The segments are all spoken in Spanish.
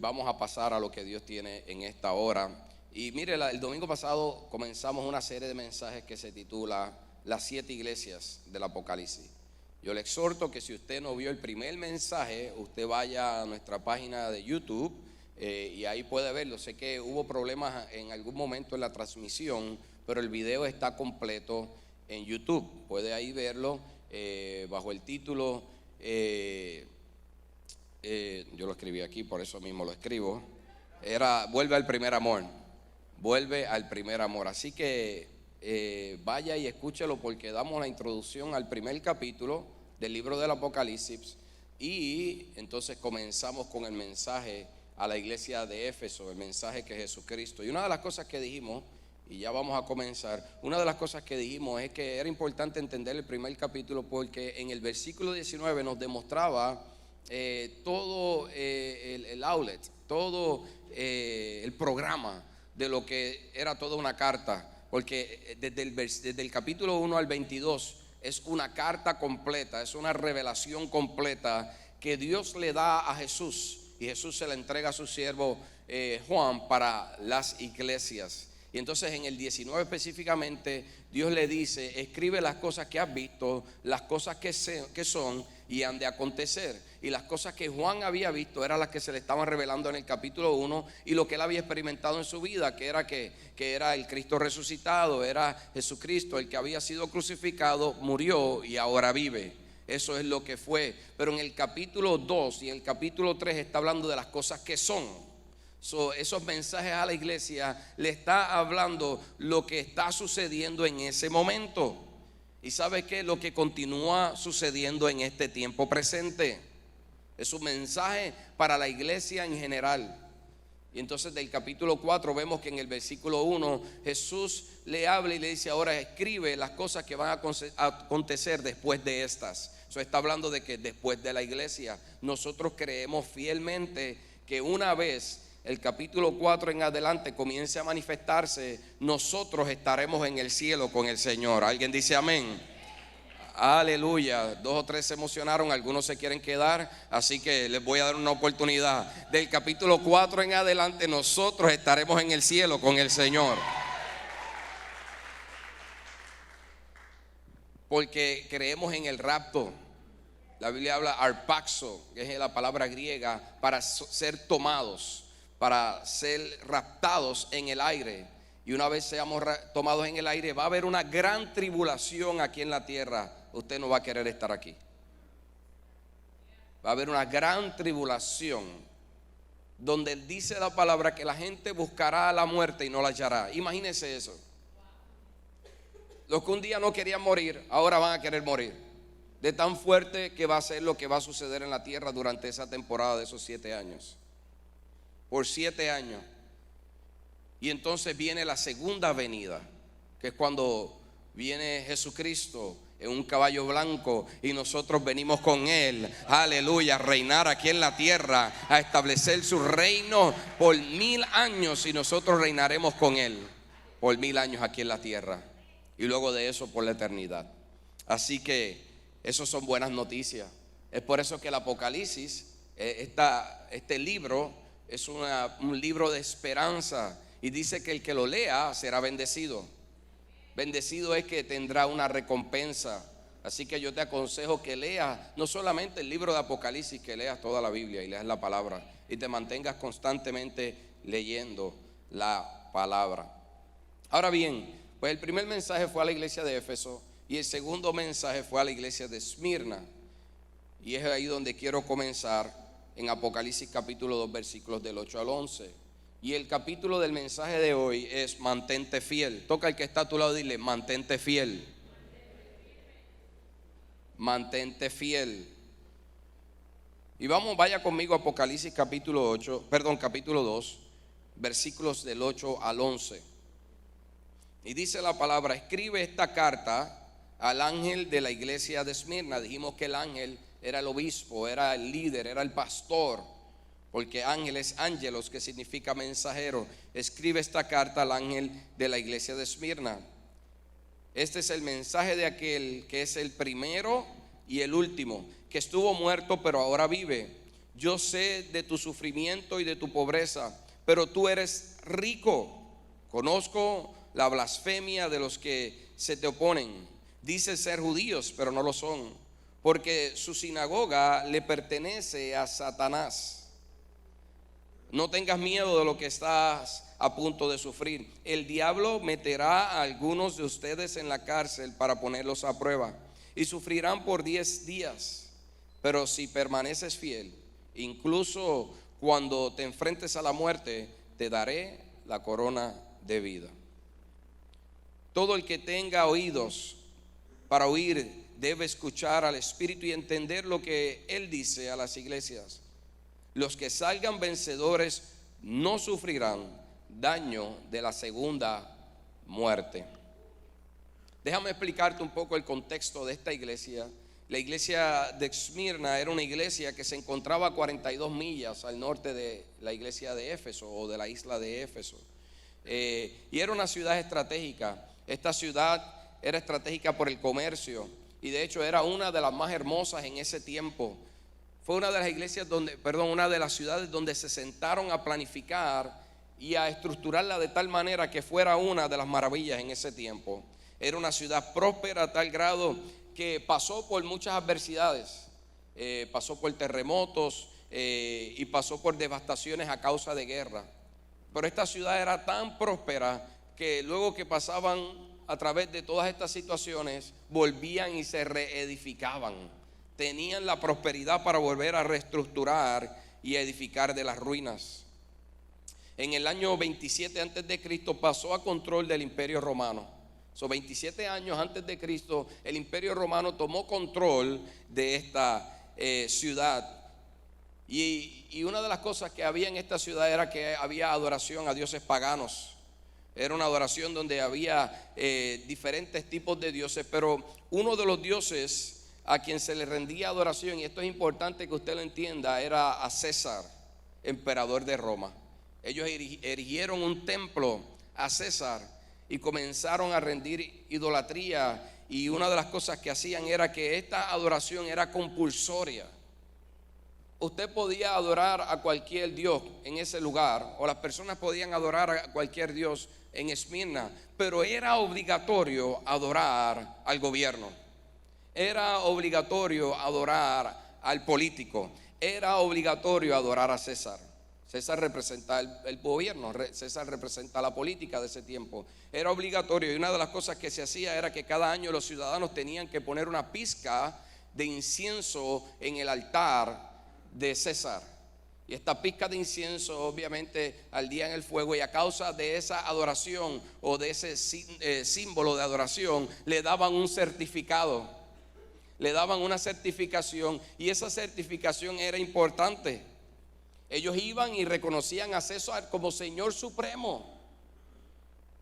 Vamos a pasar a lo que Dios tiene en esta hora. Y mire, el domingo pasado comenzamos una serie de mensajes que se titula Las 7 iglesias del Apocalipsis. Yo le exhorto que si usted no vio el primer mensaje, usted vaya a nuestra página de YouTube y ahí puede verlo. Sé que hubo problemas en algún momento en la transmisión, pero el video está completo en YouTube. Puede ahí verlo bajo el título, yo lo escribí aquí, por eso mismo lo escribo. Era Vuelve al primer amor. Vuelve al primer amor. Así que vaya y escúchelo, porque damos la introducción al primer capítulo del libro del Apocalipsis y entonces comenzamos con el mensaje a la iglesia de Éfeso, el mensaje que es Jesucristo. Y una de las cosas que dijimos, y ya vamos a comenzar, una de las cosas que dijimos es que era importante entender el primer capítulo, porque en el versículo 19 nos demostraba todo el outlet, todo el programa de lo que era toda una carta. Porque desde el capítulo 1 al 22 es una carta completa, es una revelación completa que Dios le da a Jesús, y Jesús se la entrega a su siervo Juan para las iglesias. Y entonces en el 19 específicamente Dios le dice: escribe las cosas que has visto, las cosas que son y han de acontecer. Y las cosas que Juan había visto eran las que se le estaban revelando en el capítulo 1, y lo que él había experimentado en su vida, que era el Cristo resucitado, era Jesucristo el que había sido crucificado, murió y ahora vive. Eso es lo que fue. Pero en el capítulo 2 y en el capítulo 3 está hablando de las cosas que son. Esos mensajes a la iglesia le está hablando lo que está sucediendo en ese momento. ¿Y sabe qué? Lo que continúa sucediendo en este tiempo presente. Es un mensaje para la iglesia en general. Y entonces del capítulo 4 vemos que en el versículo 1 Jesús le habla y le dice: ahora escribe las cosas que van a acontecer después de estas. Eso está hablando de que después de la iglesia, nosotros creemos fielmente que una vez el capítulo 4 en adelante comience a manifestarse, nosotros estaremos en el cielo con el Señor. ¿Alguien dice amén? Aleluya. 2 o 3 se emocionaron, algunos se quieren quedar, así que les voy a dar una oportunidad. Del capítulo 4 en adelante nosotros estaremos en el cielo con el Señor, porque creemos en el rapto. La Biblia habla arpaxo, que es la palabra griega para ser tomados, para ser raptados en el aire. Y una vez seamos tomados en el aire, va a haber una gran tribulación aquí en la tierra. Usted no va a querer estar aquí. Va a haber una gran tribulación donde dice la palabra que la gente buscará la muerte y no la hallará. Imagínese eso. Los que un día no querían morir, ahora van a querer morir. De tan fuerte que va a ser lo que va a suceder en la tierra durante esa temporada de esos 7 años. Por 7 años. Y entonces viene la segunda venida, que es cuando viene Jesucristo en un caballo blanco y nosotros venimos con Él, aleluya, a reinar aquí en la tierra, a establecer su reino por 1000 años, y nosotros reinaremos con Él por 1000 años aquí en la tierra, y luego de eso por la eternidad. Así que esos son buenas noticias. Es por eso que el Apocalipsis, este libro es un libro de esperanza, y dice que el que lo lea será bendecido. Bendecido es que tendrá una recompensa. Así que yo te aconsejo que leas no solamente el libro de Apocalipsis, que leas toda la Biblia y leas la palabra, y te mantengas constantemente leyendo la palabra. Ahora bien, pues el primer mensaje fue a la iglesia de Éfeso, y el segundo mensaje fue a la iglesia de Esmirna. Y es ahí donde quiero comenzar, en Apocalipsis capítulo 2 versículos del 8 al 11. Y el capítulo del mensaje de hoy es mantente fiel. Toca al que está a tu lado y dile: mantente fiel. Mantente fiel. Y vaya conmigo a Apocalipsis capítulo 2, versículos del 8 al 11. Y dice la palabra: escribe esta carta al ángel de la iglesia de Esmirna. Dijimos que el ángel era el obispo, era el líder, era el pastor, porque ángel es ángelos, que significa mensajero. Escribe esta carta al ángel de la iglesia de Esmirna. Este es el mensaje de aquel que es el primero y el último, que estuvo muerto pero ahora vive. Yo sé de tu sufrimiento y de tu pobreza, pero tú eres rico. Conozco la blasfemia de los que se te oponen. Dices ser judíos, pero no lo son, porque su sinagoga le pertenece a Satanás. No tengas miedo de lo que estás a punto de sufrir. El diablo meterá a algunos de ustedes en la cárcel para ponerlos a prueba, y sufrirán por 10 días. Pero si permaneces fiel, incluso cuando te enfrentes a la muerte, te daré la corona de vida. Todo el que tenga oídos para oír debe escuchar al Espíritu y entender lo que Él dice a las iglesias. Los que salgan vencedores no sufrirán daño de la segunda muerte. Déjame explicarte un poco el contexto de esta iglesia. La iglesia de Esmirna era una iglesia que se encontraba a 42 millas al norte de la iglesia de Éfeso, o de la isla de Éfeso. Y era una ciudad estratégica. Esta ciudad era estratégica por el comercio, y de hecho era una de las más hermosas en ese tiempo. Fue una de las iglesias una de las ciudades donde se sentaron a planificar y a estructurarla de tal manera que fuera una de las maravillas en ese tiempo. Era una ciudad próspera a tal grado que pasó por muchas adversidades, pasó por terremotos y pasó por devastaciones a causa de guerra. Pero esta ciudad era tan próspera que luego que pasaban a través de todas estas situaciones, volvían y se reedificaban. Tenían la prosperidad para volver a reestructurar y a edificar de las ruinas. En el año 27 antes de Cristo pasó a control del Imperio Romano. 27 años antes de Cristo, el Imperio Romano tomó control de esta ciudad. Y una de las cosas que había en esta ciudad era que había adoración a dioses paganos. Era una adoración donde había diferentes tipos de dioses, pero uno de los dioses a quien se le rendía adoración, y esto es importante que usted lo entienda, era a César, emperador de Roma. Ellos erigieron un templo a César y comenzaron a rendir idolatría, y una de las cosas que hacían era que esta adoración era compulsoria. Usted podía adorar a cualquier dios en ese lugar, o las personas podían adorar a cualquier dios en Esmirna, pero era obligatorio adorar al gobierno. Era obligatorio adorar al político. Era obligatorio adorar a César. César representa el gobierno, César representa la política de ese tiempo. Era obligatorio, y una de las cosas que se hacía era que cada año los ciudadanos tenían que poner una pizca de incienso en el altar de César. Y esta pizca de incienso obviamente ardía en el fuego, y a causa de esa adoración o de ese símbolo de adoración le daban un certificado. Le daban una certificación, y esa certificación era importante. Ellos iban y reconocían a César como Señor Supremo,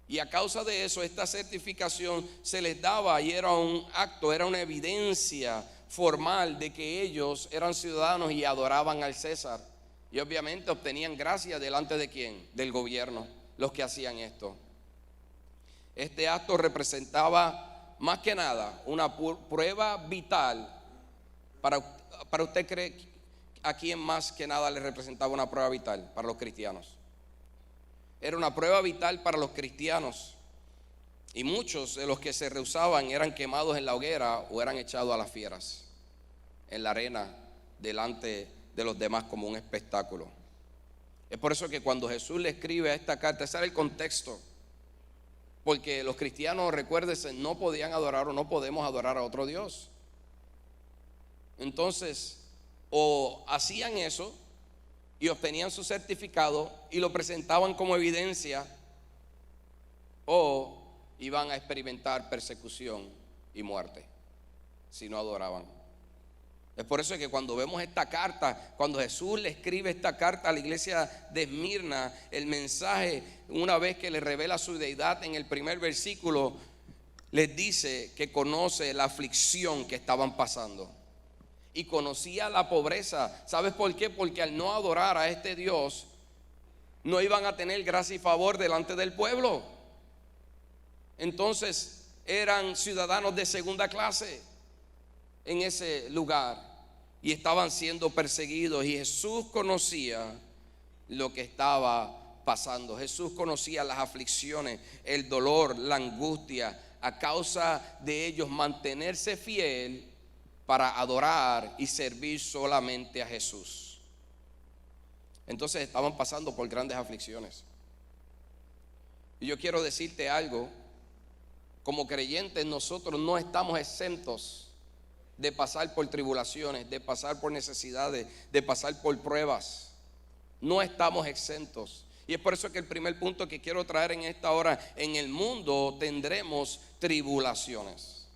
y a causa de eso esta certificación se les daba, y era un acto, era una evidencia formal de que ellos eran ciudadanos y adoraban al César. Y obviamente obtenían gracia delante de ¿quién? Del gobierno, los que hacían esto. Este acto representaba más que nada una prueba vital. Para usted, ¿cree a quién más que nada le representaba una prueba vital? Para los cristianos. Era una prueba vital para los cristianos, y muchos de los que se rehusaban eran quemados en la hoguera o eran echados a las fieras en la arena delante de los demás como un espectáculo. Es por eso que cuando Jesús le escribe a esta carta, ese era el contexto. Porque los cristianos, recuérdense, no podían adorar o no podemos adorar a otro Dios. Entonces, o hacían eso y obtenían su certificado y lo presentaban como evidencia, o iban a experimentar persecución y muerte si no adoraban. Es por eso que cuando vemos esta carta, cuando Jesús le escribe esta carta a la iglesia de Esmirna, el mensaje, una vez que le revela su deidad en el primer versículo, les dice que conoce la aflicción que estaban pasando y conocía la pobreza. ¿Sabes por qué? Porque al no adorar a este Dios, no iban a tener gracia y favor delante del pueblo. Entonces eran ciudadanos de segunda clase en ese lugar. y estaban siendo perseguidos, y Jesús conocía lo que estaba pasando. Jesús conocía las aflicciones, el dolor, la angustia, a causa de ellos mantenerse fiel para adorar y servir solamente a Jesús. Entonces estaban pasando por grandes aflicciones. Y yo quiero decirte algo: como creyentes nosotros no estamos exentos de pasar por tribulaciones, de pasar por necesidades, de pasar por pruebas. No estamos exentos. Y es por eso que el primer punto que quiero traer en esta hora: en el mundo tendremos tribulaciones.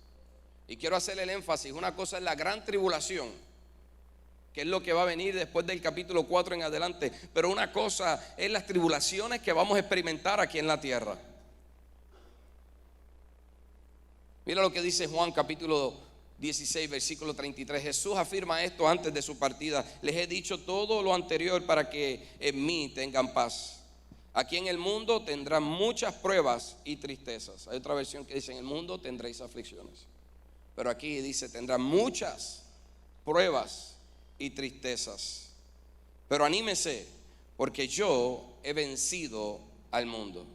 Y quiero hacer el énfasis: una cosa es la gran tribulación, que es lo que va a venir después del capítulo 4 en adelante, pero una cosa es las tribulaciones que vamos a experimentar aquí en la tierra. Mira lo que dice Juan capítulo 16 versículo 33. Jesús afirma esto antes de su partida: les he dicho todo lo anterior para que en mí tengan paz. Aquí en el mundo tendrán muchas pruebas y tristezas. Hay otra versión que dice: en el mundo tendréis aflicciones, pero aquí dice: tendrán muchas pruebas y tristezas. Pero anímese, porque yo he vencido al mundo.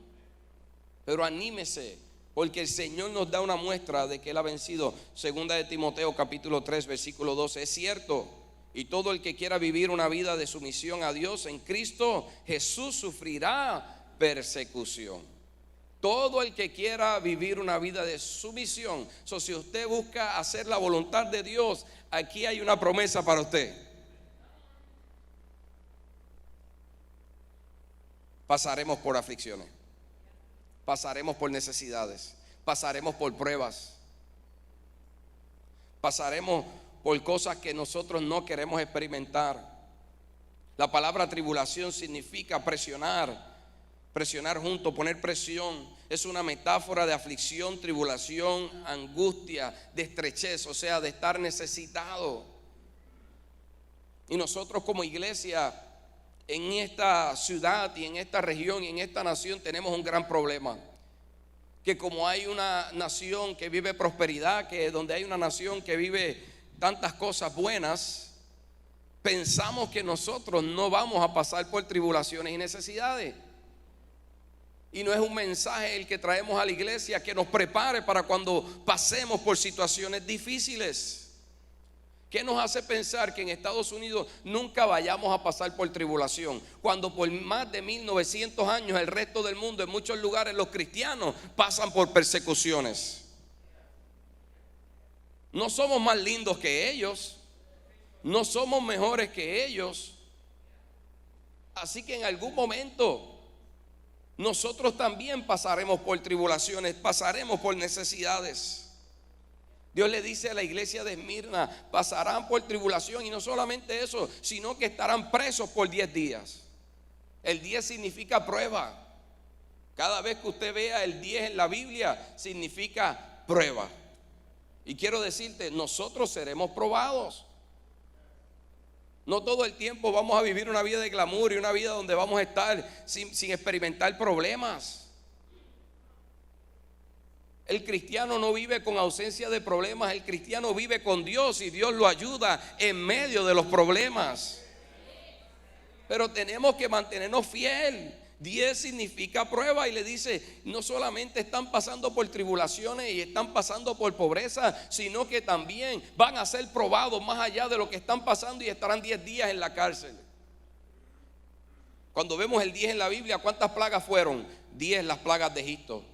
Pero anímese, porque el Señor nos da una muestra de que Él ha vencido. Segunda de Timoteo capítulo 3 versículo 12. Es cierto, y todo el que quiera vivir una vida de sumisión a Dios en Cristo Jesús sufrirá persecución. Todo el que quiera vivir una vida de sumisión. Si usted busca hacer la voluntad de Dios, aquí hay una promesa para usted. Pasaremos por aflicciones, pasaremos por necesidades, pasaremos por pruebas, pasaremos por cosas que nosotros no queremos experimentar. La palabra tribulación significa presionar junto, poner presión. Es una metáfora de aflicción, tribulación, angustia, de estrechez, o sea, de estar necesitado. Y nosotros como iglesia en esta ciudad y en esta región y en esta nación tenemos un gran problema. Que como hay una nación que vive prosperidad, que donde hay una nación que vive tantas cosas buenas, pensamos que nosotros no vamos a pasar por tribulaciones y necesidades. Y no es un mensaje el que traemos a la iglesia que nos prepare para cuando pasemos por situaciones difíciles. ¿Qué nos hace pensar que en Estados Unidos nunca vayamos a pasar por tribulación? Cuando por más de 1900 años el resto del mundo, en muchos lugares los cristianos pasan por persecuciones. No somos más lindos que ellos, no somos mejores que ellos. Así que en algún momento nosotros también pasaremos por tribulaciones, pasaremos por necesidades. Dios le dice a la iglesia de Esmirna: pasarán por tribulación, y no solamente eso, sino que estarán presos por 10 días. El 10 significa prueba. Cada vez que usted vea el 10 en la Biblia, significa prueba. Y quiero decirte, nosotros seremos probados. No todo el tiempo vamos a vivir una vida de glamour y una vida donde vamos a estar sin experimentar problemas. El cristiano no vive con ausencia de problemas. El cristiano vive con Dios y Dios lo ayuda en medio de los problemas. Pero tenemos que mantenernos fiel. 10 significa prueba, y le dice: no solamente están pasando por tribulaciones y están pasando por pobreza, sino que también van a ser probados más allá de lo que están pasando, y estarán 10 días en la cárcel. Cuando vemos el 10 en la Biblia, ¿cuántas plagas fueron? 10 las plagas de Egipto.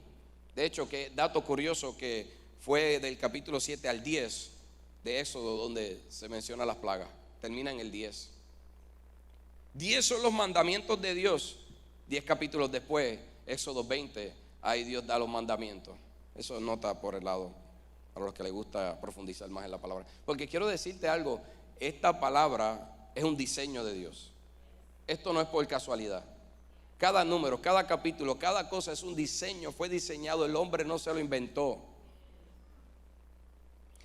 De hecho, que dato curioso, que fue del capítulo 7 al 10 de Éxodo donde se mencionan las plagas. Termina en el 10. 10 son los mandamientos de Dios. 10 capítulos después, Éxodo 20, ahí Dios da los mandamientos. Eso nota por el lado, para los que les gusta profundizar más en la palabra. Porque quiero decirte algo: esta palabra es un diseño de Dios. Esto no es por casualidad. Cada número, cada capítulo, cada cosa es un diseño, fue diseñado. El hombre no se lo inventó.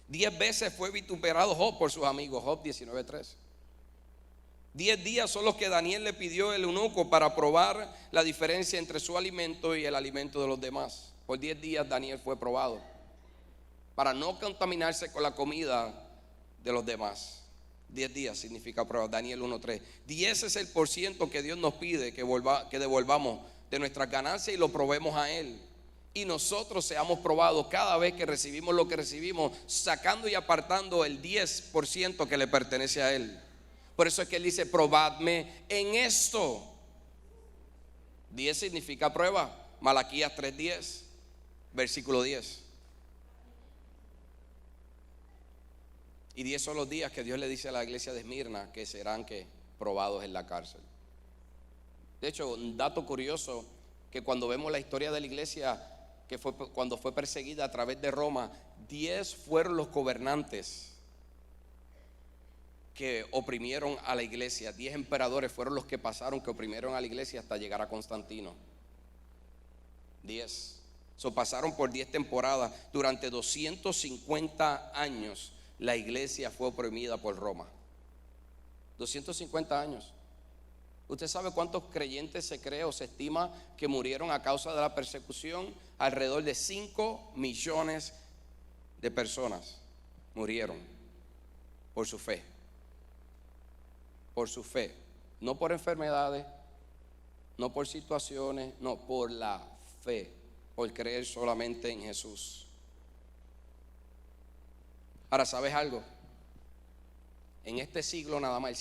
10 veces fue vituperado Job por sus amigos. Job 19:3. 10 días son los que Daniel le pidió el eunuco para probar la diferencia entre su alimento y el alimento de los demás. Por 10 días Daniel fue probado para no contaminarse con la comida de los demás. 10 días significa prueba. Daniel 1:3. 10 es el % que Dios nos pide que devolvamos de nuestras ganancias y lo probemos a Él. Y nosotros seamos probados cada vez que recibimos lo que recibimos, sacando y apartando el 10% que le pertenece a Él. Por eso es que Él dice: probadme en esto. 10 significa prueba. Malaquías 3:10, versículo 10. Y 10 son los días que Dios le dice a la iglesia de Esmirna que serán probados en la cárcel. De hecho, un dato curioso, que cuando vemos la historia de la iglesia, que fue cuando fue perseguida a través de Roma, 10 fueron los gobernantes que oprimieron a la iglesia. 10 emperadores fueron los que pasaron, que oprimieron a la iglesia hasta llegar a Constantino. 10. Pasaron por 10 temporadas. Durante 250 años la iglesia fue oprimida por Roma. 250 años. ¿Usted sabe cuántos creyentes se cree o se estima que murieron a causa de la persecución? Alrededor de 5 millones de personas murieron por su fe. Por su fe. No por enfermedades, no por situaciones, no, por la fe. Por creer solamente en Jesús. Ahora, ¿sabes algo? En este siglo nada más, el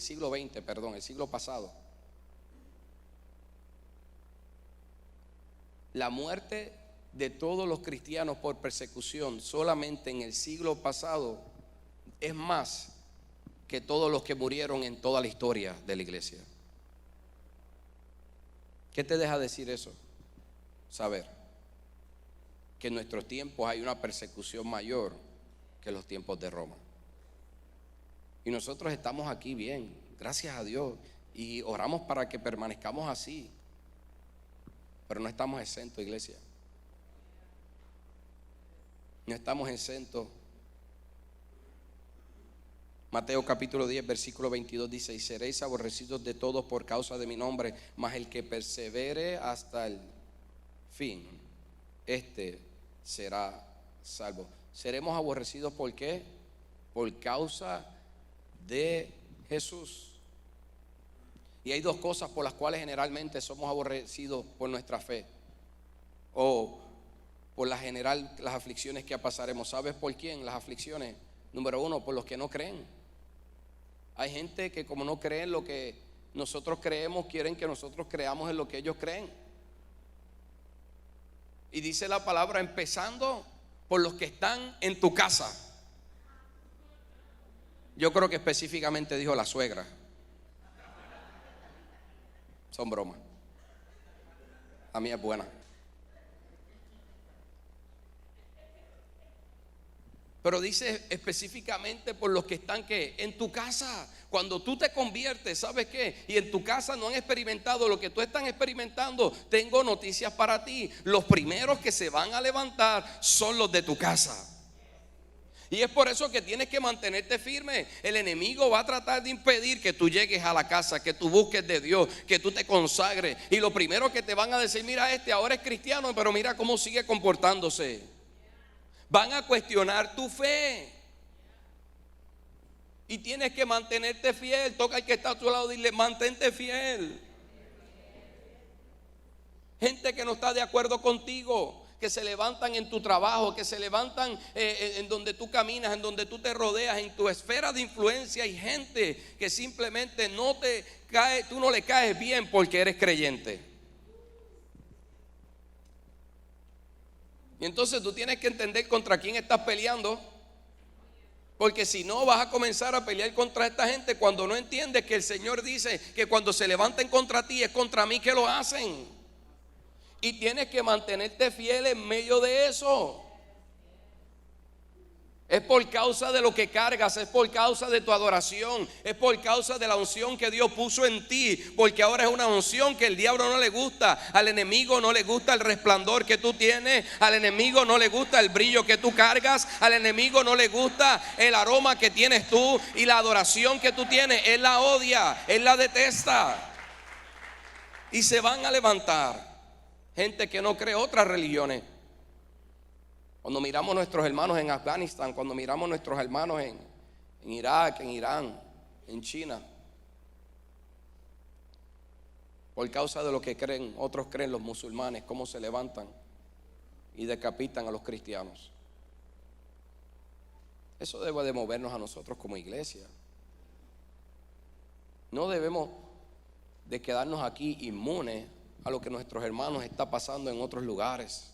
siglo pasado, la muerte de todos los cristianos por persecución solamente en el siglo pasado es más que todos los que murieron en toda la historia de la iglesia. ¿Qué te deja decir eso? Saber que en nuestros tiempos hay una persecución mayor que los tiempos de Roma. Y nosotros estamos aquí bien, gracias a Dios, y oramos para que permanezcamos así. Pero no estamos exentos, iglesia. No estamos exentos. Mateo capítulo 10, versículo 22 dice: y seréis aborrecidos de todos por causa de mi nombre, mas el que persevere hasta el fin, este será salvo. Seremos aborrecidos, ¿por qué? Por causa de Jesús. Y hay dos cosas por las cuales generalmente somos aborrecidos por nuestra fe, o por las aflicciones que pasaremos. ¿Sabes por quién? Las aflicciones, número uno, por los que no creen. Hay gente que, como no creen lo que nosotros creemos, quieren que nosotros creamos en lo que ellos creen. Y dice la palabra: empezando por los que están en tu casa. Yo creo que específicamente dijo la suegra. Son bromas. A mí es buena. Pero dice específicamente por los que están en tu casa. Cuando tú te conviertes, ¿sabes qué? Y en tu casa no han experimentado lo que tú estás experimentando. Tengo noticias para ti. Los primeros que se van a levantar son los de tu casa. Y es por eso que tienes que mantenerte firme. El enemigo va a tratar de impedir que tú llegues a la casa, que tú busques de Dios, que tú te consagres. Y lo primero que te van a decir: mira, ahora es cristiano, pero mira cómo sigue comportándose. Van a cuestionar tu fe. Y tienes que mantenerte fiel. Toca al que está a tu lado y dile: mantente fiel. Gente que no está de acuerdo contigo, que se levantan en tu trabajo, que se levantan en donde tú caminas, en donde tú te rodeas, en tu esfera de influencia. Hay gente que simplemente tú no le caes bien porque eres creyente. Y entonces tú tienes que entender contra quién estás peleando, porque si no vas a comenzar a pelear contra esta gente cuando no entiendes que el Señor dice que cuando se levanten contra ti es contra mí que lo hacen. Y tienes que mantenerte fiel en medio de eso. Es por causa de lo que cargas, es por causa de tu adoración, es por causa de la unción que Dios puso en ti. Porque ahora es una unción que al diablo no le gusta, al enemigo no le gusta el resplandor que tú tienes, al enemigo no le gusta el brillo que tú cargas, al enemigo no le gusta el aroma que tienes tú, y la adoración que tú tienes. Él la odia, él la detesta. Y se van a levantar gente que no cree otras religiones. Cuando miramos nuestros hermanos en Afganistán, cuando miramos nuestros hermanos en Irak, en Irán, en China. Por causa de lo que creen, otros creen los musulmanes, cómo se levantan y decapitan a los cristianos. Eso debe de movernos a nosotros como iglesia. No debemos de quedarnos aquí inmunes a lo que nuestros hermanos está pasando en otros lugares.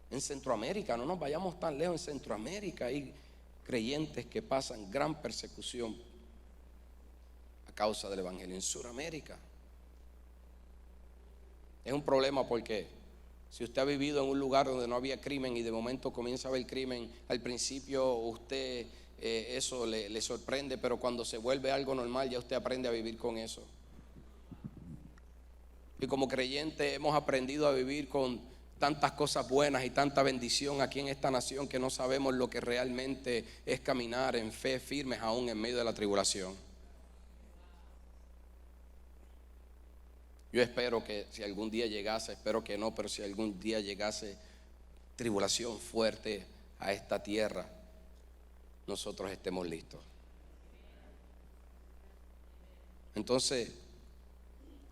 En Centroamérica, no nos vayamos tan lejos, en Centroamérica hay creyentes que pasan gran persecución a causa del evangelio. En Sudamérica es un problema, porque si usted ha vivido en un lugar donde no había crimen y de momento comienza a haber crimen, al principio usted eso le sorprende, pero cuando se vuelve algo normal ya usted aprende a vivir con eso. Y como creyentes hemos aprendido a vivir con tantas cosas buenas y tanta bendición aquí en esta nación que no sabemos lo que realmente es caminar en fe firmes aún en medio de la tribulación. Yo espero que si algún día llegase, espero que no, pero si algún día llegase tribulación fuerte a esta tierra, nosotros estemos listos. Entonces,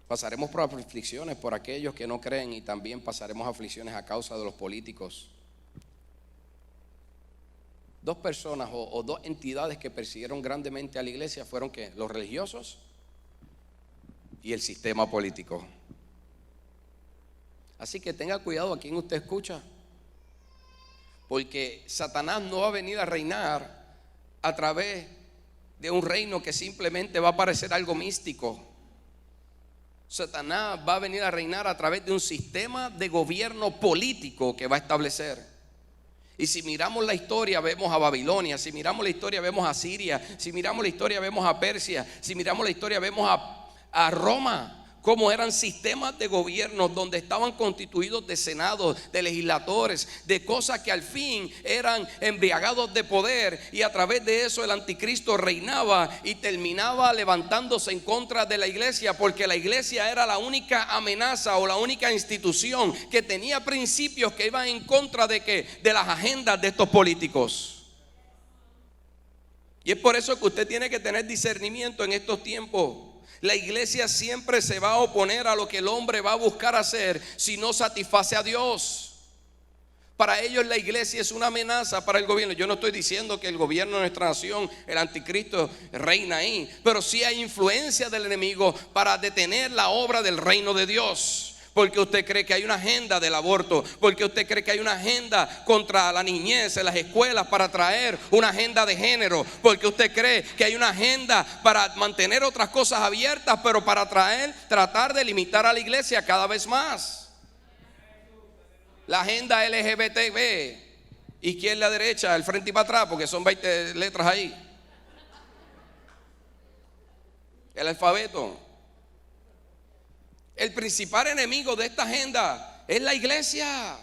pasaremos por aflicciones por aquellos que no creen, y también pasaremos aflicciones a causa de los políticos. Dos personas o dos entidades que persiguieron grandemente a la iglesia fueron ¿qué? Los religiosos y el sistema político. Así que tenga cuidado a quien usted escucha, porque Satanás no va a venir a reinar a través de un reino que simplemente va a parecer algo místico. Satanás va a venir a reinar a través de un sistema de gobierno político que va a establecer. Y si miramos la historia vemos a Babilonia, si miramos la historia vemos a Siria, si miramos la historia vemos a Persia, si miramos la historia vemos a Roma, como eran sistemas de gobierno donde estaban constituidos de senados, de legisladores, de cosas que al fin eran embriagados de poder, y a través de eso el anticristo reinaba y terminaba levantándose en contra de la iglesia, porque la iglesia era la única amenaza o la única institución que tenía principios que iban en contra de las agendas de estos políticos. Y es por eso que usted tiene que tener discernimiento en estos tiempos. La iglesia siempre se va a oponer a lo que el hombre va a buscar hacer si no satisface a Dios. Para ellos la iglesia es una amenaza para el gobierno. Yo no estoy diciendo que el gobierno de nuestra nación, el anticristo, reina ahí, pero sí hay influencia del enemigo para detener la obra del reino de Dios. Porque usted cree que hay una agenda del aborto, porque usted cree que hay una agenda contra la niñez en las escuelas para traer una agenda de género, porque usted cree que hay una agenda para mantener otras cosas abiertas, pero para tratar de limitar a la iglesia cada vez más. La agenda LGBTB, izquierda, derecha, el frente y para atrás, porque son 20 letras ahí. El alfabeto. El principal enemigo de esta agenda es la iglesia.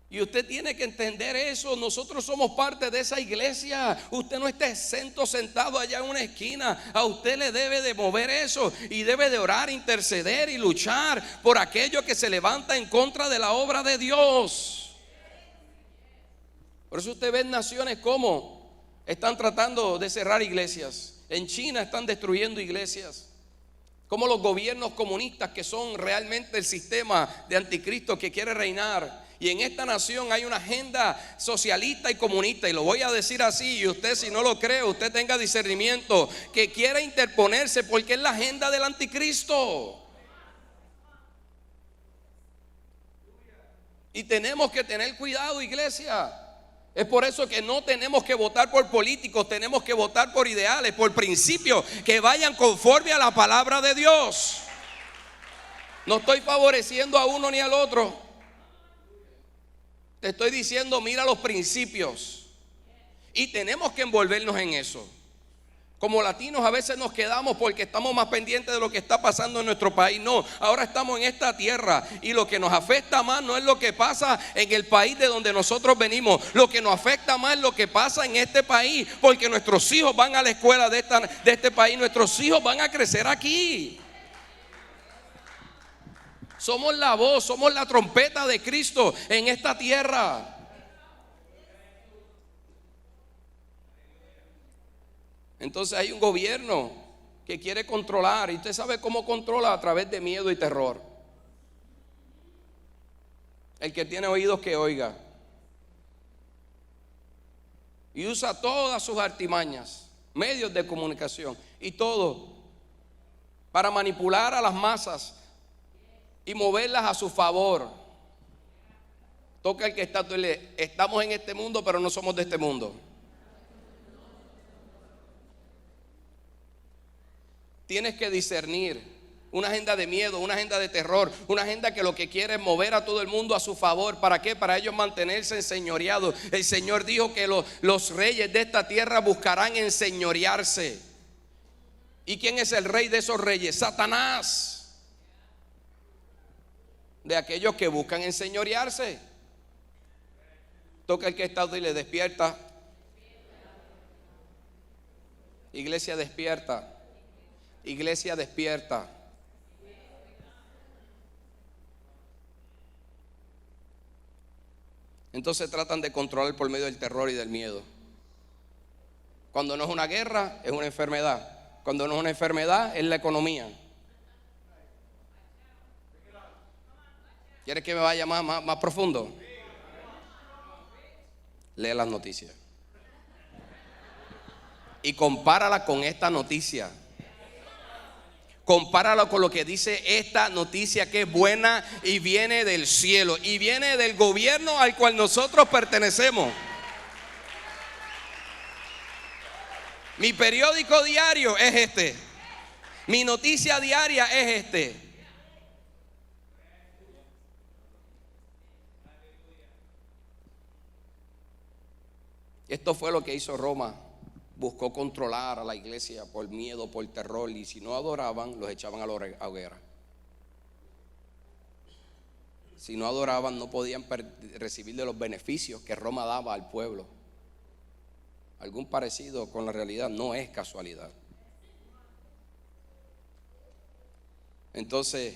Y usted tiene que entender eso. Nosotros somos parte de esa iglesia. Usted no está exento sentado allá en una esquina. A usted le debe de mover eso, y debe de orar, interceder y luchar por aquello que se levanta en contra de la obra de Dios. Por eso usted ve en naciones como están tratando de cerrar iglesias. En China están destruyendo iglesias. Como los gobiernos comunistas, que son realmente el sistema de anticristo que quiere reinar. Y en esta nación hay una agenda socialista y comunista, y lo voy a decir así, y usted, si no lo cree, usted tenga discernimiento, que quiere interponerse porque es la agenda del anticristo. Y tenemos que tener cuidado, iglesia. Es por eso que no tenemos que votar por políticos, tenemos que votar por ideales, por principios que vayan conforme a la palabra de Dios. No estoy favoreciendo a uno ni al otro. Te estoy diciendo, mira los principios. Y tenemos que envolvernos en eso. Como latinos a veces nos quedamos porque estamos más pendientes de lo que está pasando en nuestro país. No, ahora estamos en esta tierra, y lo que nos afecta más no es lo que pasa en el país de donde nosotros venimos. Lo que nos afecta más es lo que pasa en este país, porque nuestros hijos van a la escuela de este país, nuestros hijos van a crecer aquí. Somos la voz, somos la trompeta de Cristo en esta tierra. Entonces hay un gobierno que quiere controlar, y usted sabe cómo controla, a través de miedo y terror. El que tiene oídos que oiga. Y usa todas sus artimañas, medios de comunicación y todo para manipular a las masas y moverlas a su favor. Toca el que está, estamos en este mundo, pero no somos de este mundo. Tienes que discernir una agenda de miedo, una agenda de terror, una agenda que lo que quiere es mover a todo el mundo a su favor. ¿Para qué? Para ellos mantenerse enseñoreados. El Señor dijo que los reyes de esta tierra buscarán enseñorearse. ¿Y quién es el rey de esos reyes? Satanás. De aquellos que buscan enseñorearse. Toca el que está y le despierta. Iglesia, despierta. Iglesia, despierta. Entonces tratan de controlar por medio del terror y del miedo. Cuando no es una guerra, es una enfermedad. Cuando no es una enfermedad, es la economía. ¿Quieres que me vaya más profundo? Lee las noticias y compárala con esta noticia. Compáralo con lo que dice esta noticia, que es buena y viene del cielo y viene del gobierno al cual nosotros pertenecemos. Mi periódico diario es este. Mi noticia diaria es este. Esto fue lo que hizo Roma. Buscó controlar a la iglesia por miedo, por terror, y si no adoraban, los echaban a la hoguera. Si no adoraban, no podían recibir de los beneficios que Roma daba al pueblo. Algún parecido con la realidad no es casualidad. Entonces,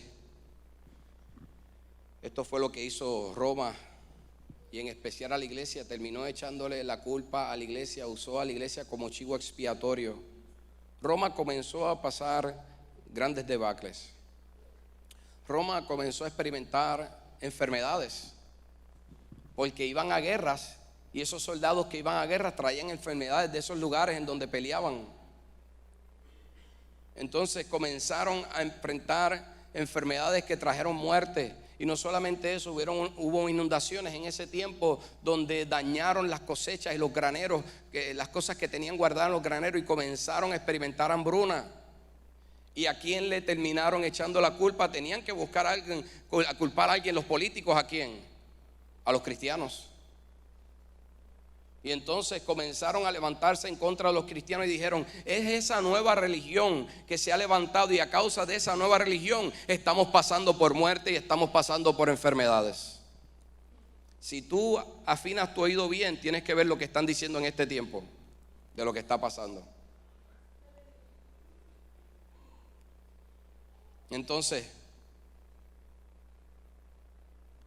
esto fue lo que hizo Roma. Y en especial a la iglesia, terminó echándole la culpa a la iglesia, usó a la iglesia como chivo expiatorio. Roma comenzó a pasar grandes debacles. Roma comenzó a experimentar enfermedades, porque iban a guerras, y esos soldados que iban a guerras traían enfermedades de esos lugares en donde peleaban. Entonces comenzaron a enfrentar enfermedades que trajeron muerte. Y no solamente eso, hubo inundaciones en ese tiempo donde dañaron las cosechas y los graneros, las cosas que tenían guardadas en los graneros, y comenzaron a experimentar hambruna. ¿Y a quién le terminaron echando la culpa? Tenían que buscar a alguien, a culpar a alguien. Los políticos, ¿a quién? A los cristianos. Y entonces comenzaron a levantarse en contra de los cristianos y dijeron: es esa nueva religión que se ha levantado, y a causa de esa nueva religión estamos pasando por muerte y estamos pasando por enfermedades. Si tú afinas tu oído bien, tienes que ver lo que están diciendo en este tiempo de lo que está pasando. Entonces,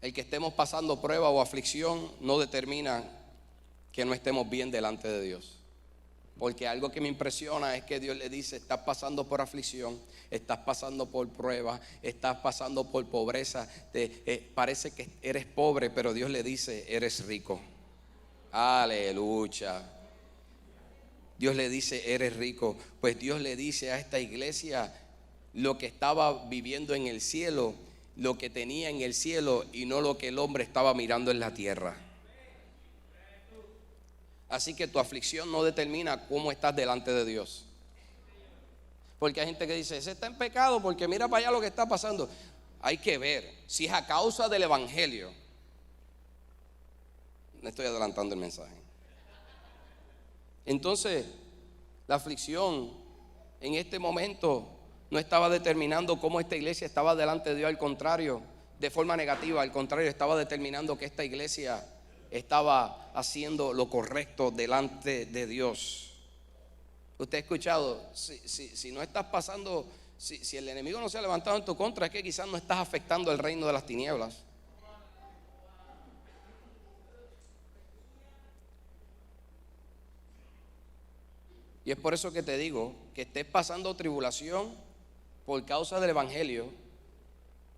el que estemos pasando prueba o aflicción no determina que no estemos bien delante de Dios. Porque algo que me impresiona es que Dios le dice: estás pasando por aflicción, estás pasando por prueba, estás pasando por pobreza, parece que eres pobre, pero Dios le dice: eres rico. Aleluya. Dios le dice: eres rico. Pues Dios le dice a esta iglesia lo que estaba viviendo en el cielo, lo que tenía en el cielo, y no lo que el hombre estaba mirando en la tierra. Así que tu aflicción no determina cómo estás delante de Dios. Porque hay gente que dice: ese está en pecado porque mira para allá lo que está pasando. Hay que ver si es a causa del evangelio. No estoy adelantando el mensaje. Entonces, la aflicción en este momento no estaba determinando cómo esta iglesia estaba delante de Dios. Al contrario, de forma negativa. Al contrario, estaba determinando que esta iglesia estaba haciendo lo correcto delante de Dios. Usted ha escuchado: si no estás pasando, si el enemigo no se ha levantado en tu contra, es que quizás no estás afectando el reino de las tinieblas. Y es por eso que te digo que estés pasando tribulación por causa del evangelio,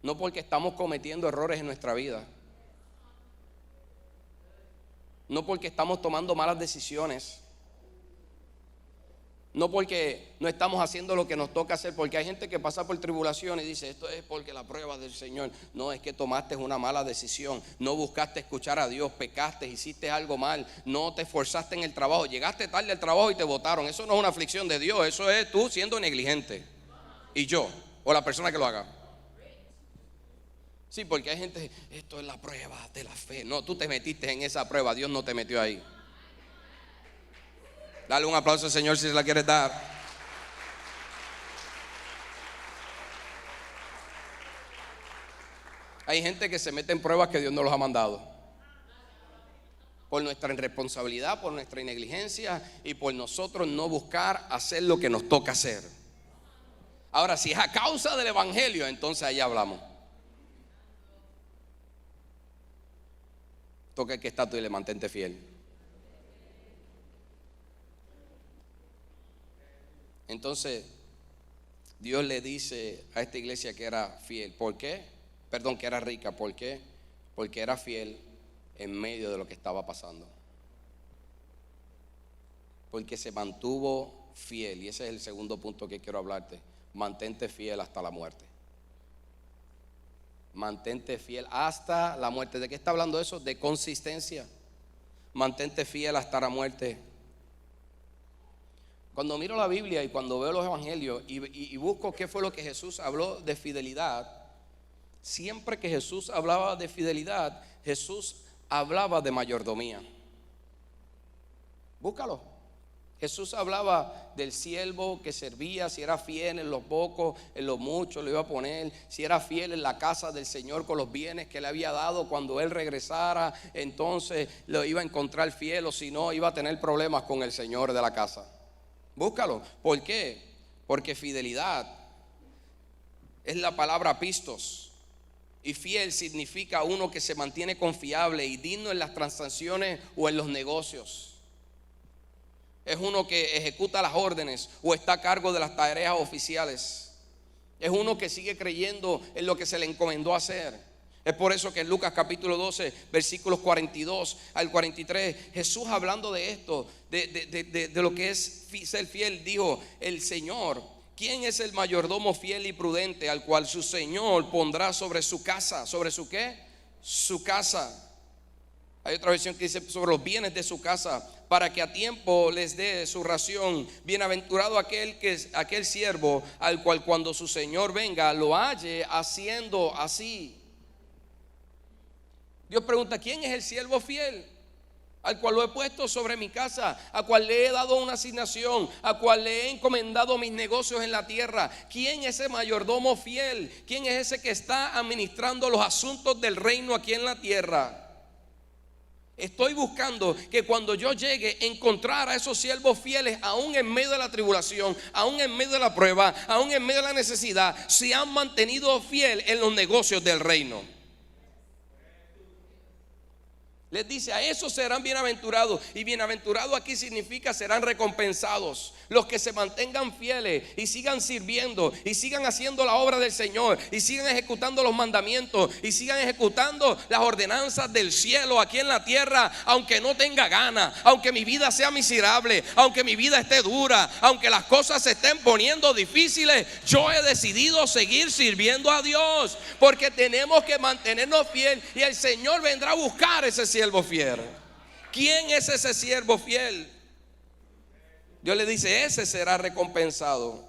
no porque estamos cometiendo errores en nuestra vida, no porque estamos tomando malas decisiones, no porque no estamos haciendo lo que nos toca hacer, porque hay gente que pasa por tribulación y dice, esto es porque la prueba del Señor. No, es que tomaste una mala decisión, no buscaste escuchar a Dios, pecaste, hiciste algo mal, no te esforzaste en el trabajo, llegaste tarde al trabajo y te botaron. Eso no es una aflicción de Dios, eso es tú siendo negligente. Y yo, o la persona que lo haga. Sí, porque hay gente, esto es la prueba de la fe. No, tú te metiste en esa prueba, Dios no te metió ahí. Dale un aplauso al Señor si se la quieres dar. Hay gente que se mete en pruebas que Dios no los ha mandado. Por nuestra irresponsabilidad, por nuestra negligencia y por nosotros no buscar hacer lo que nos toca hacer. Ahora, si es a causa del evangelio, entonces ahí hablamos. Toca el que está tú y le mantente fiel. Entonces, Dios le dice a esta iglesia que era fiel. ¿Por qué? Perdón, que era rica. ¿Por qué? Porque era fiel en medio de lo que estaba pasando. Porque se mantuvo fiel. Y ese es el segundo punto que quiero hablarte. Mantente fiel hasta la muerte. Mantente fiel hasta la muerte. ¿De qué está hablando eso? De consistencia. Mantente fiel hasta la muerte. Cuando miro la Biblia y cuando veo los evangelios y busco qué fue lo que Jesús habló de fidelidad, siempre que Jesús hablaba de fidelidad, Jesús hablaba de mayordomía. Búscalo. Jesús hablaba del siervo que servía, si era fiel en lo poco, en lo mucho lo iba a poner, si era fiel en la casa del Señor con los bienes que le había dado, cuando Él regresara, entonces lo iba a encontrar fiel, o si no, iba a tener problemas con el Señor de la casa. Búscalo. ¿Por qué? Porque fidelidad es la palabra pistos. Y fiel significa uno que se mantiene confiable y digno en las transacciones o en los negocios. Es uno que ejecuta las órdenes o está a cargo de las tareas oficiales. Es uno que sigue creyendo en lo que se le encomendó hacer. Es por eso que en Lucas capítulo 12, versículos 42 al 43, Jesús hablando de esto, de lo que es ser fiel, dijo: el Señor, ¿quién es el mayordomo fiel y prudente al cual su Señor pondrá sobre su casa? ¿Sobre su qué? Su casa. Hay otra versión que dice sobre los bienes de su casa, para que a tiempo les dé su ración. Bienaventurado aquel siervo al cual cuando su Señor venga lo halle haciendo así. Dios pregunta: ¿quién es el siervo fiel? Al cual lo he puesto sobre mi casa, a cual le he dado una asignación, a cual le he encomendado mis negocios en la tierra. ¿Quién es ese mayordomo fiel? ¿Quién es ese que está administrando los asuntos del reino aquí en la tierra? Estoy buscando que cuando yo llegue encontrar a esos siervos fieles, aún en medio de la tribulación, aún en medio de la prueba, aún en medio de la necesidad, se han mantenido fiel en los negocios del reino. Les dice: a esos serán bienaventurados. Y bienaventurado aquí significa serán recompensados. Los que se mantengan fieles y sigan sirviendo y sigan haciendo la obra del Señor y sigan ejecutando los mandamientos y sigan ejecutando las ordenanzas del cielo aquí en la tierra, aunque no tenga ganas, aunque mi vida sea miserable, aunque mi vida esté dura, aunque las cosas se estén poniendo difíciles, yo he decidido seguir sirviendo a Dios, porque tenemos que mantenernos fiel y el Señor vendrá a buscar ese siervo fiel. ¿Quién es ese siervo fiel? Dios le dice: ese será recompensado.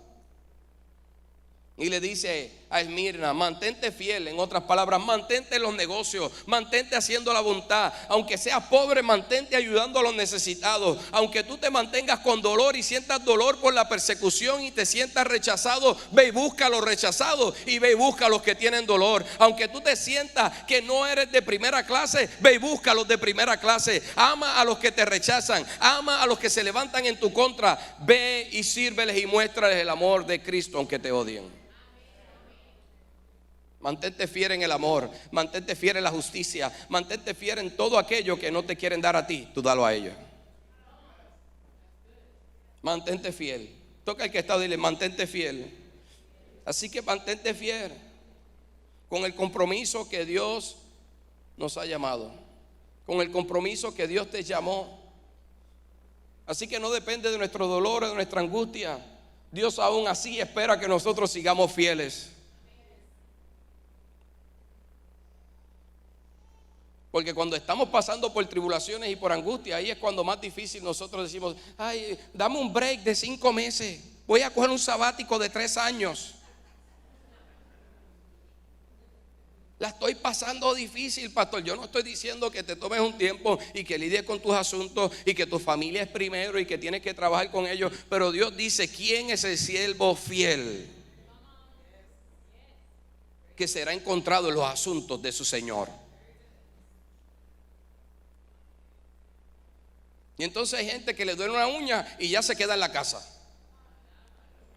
Y le dice a Esmirna: mantente fiel. En otras palabras, mantente en los negocios, mantente haciendo la voluntad. Aunque seas pobre, mantente ayudando a los necesitados. Aunque tú te mantengas con dolor y sientas dolor por la persecución y te sientas rechazado, ve y busca a los rechazados y ve y busca a los que tienen dolor. Aunque tú te sientas que no eres de primera clase, ve y busca a los de primera clase. Ama a los que te rechazan, ama a los que se levantan en tu contra. Ve y sírveles y muéstrales el amor de Cristo aunque te odien. Mantente fiel en el amor, mantente fiel en la justicia, mantente fiel en todo aquello que no te quieren dar a ti, tú dalo a ellos. Mantente fiel. Toca al que está, dile, mantente fiel. Así que mantente fiel con el compromiso que Dios nos ha llamado, con el compromiso que Dios te llamó. Así que no depende de nuestro dolor, de nuestra angustia. Dios aún así espera que nosotros sigamos fieles. Porque cuando estamos pasando por tribulaciones y por angustia, ahí es cuando más difícil nosotros decimos: ay, dame un break de 5 meses, voy a coger un sabático de 3 años. La estoy pasando difícil, pastor. Yo no estoy diciendo que te tomes un tiempo y que lidies con tus asuntos y que tu familia es primero y que tienes que trabajar con ellos. Pero Dios dice: ¿quién es el siervo fiel que será encontrado en los asuntos de su Señor? Y entonces hay gente que le duele una uña y ya se queda en la casa.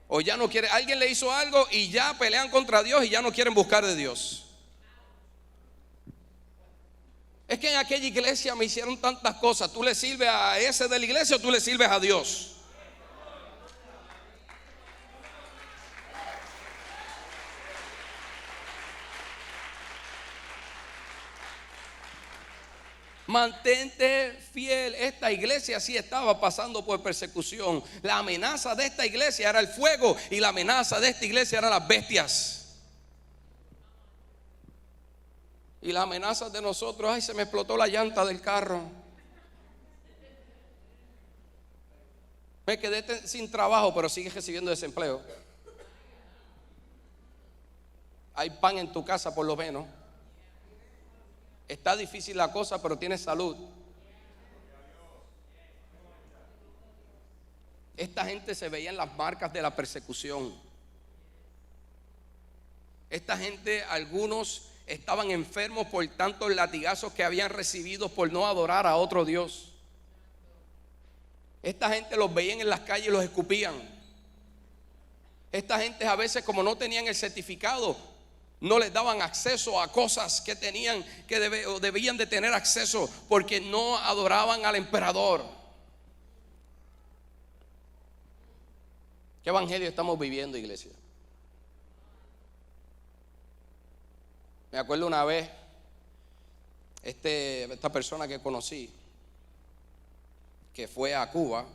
O ya no quiere, alguien le hizo algo y ya pelean contra Dios y ya no quieren buscar de Dios. Es que en aquella iglesia me hicieron tantas cosas. ¿Tú le sirves a ese de la iglesia o tú le sirves a Dios? Mantente fiel. Esta iglesia sí estaba pasando por persecución. La amenaza de esta iglesia era el fuego y la amenaza de esta iglesia eran las bestias. Y la amenaza de nosotros: ay, se me explotó la llanta del carro, me quedé sin trabajo, pero sigues recibiendo desempleo. Hay pan en tu casa por lo menos. Está difícil la cosa, pero tienes salud. Esta gente se veía en las marcas de la persecución. Esta gente, algunos estaban enfermos por tantos latigazos que habían recibido por no adorar a otro Dios. Esta gente los veían en las calles y los escupían. Esta gente a veces, como no tenían el certificado, no les daban acceso a cosas que tenían que debían de tener acceso, porque no adoraban al emperador. ¿Qué evangelio estamos viviendo, iglesia? Me acuerdo una vez, esta persona que conocí, que fue a Cuba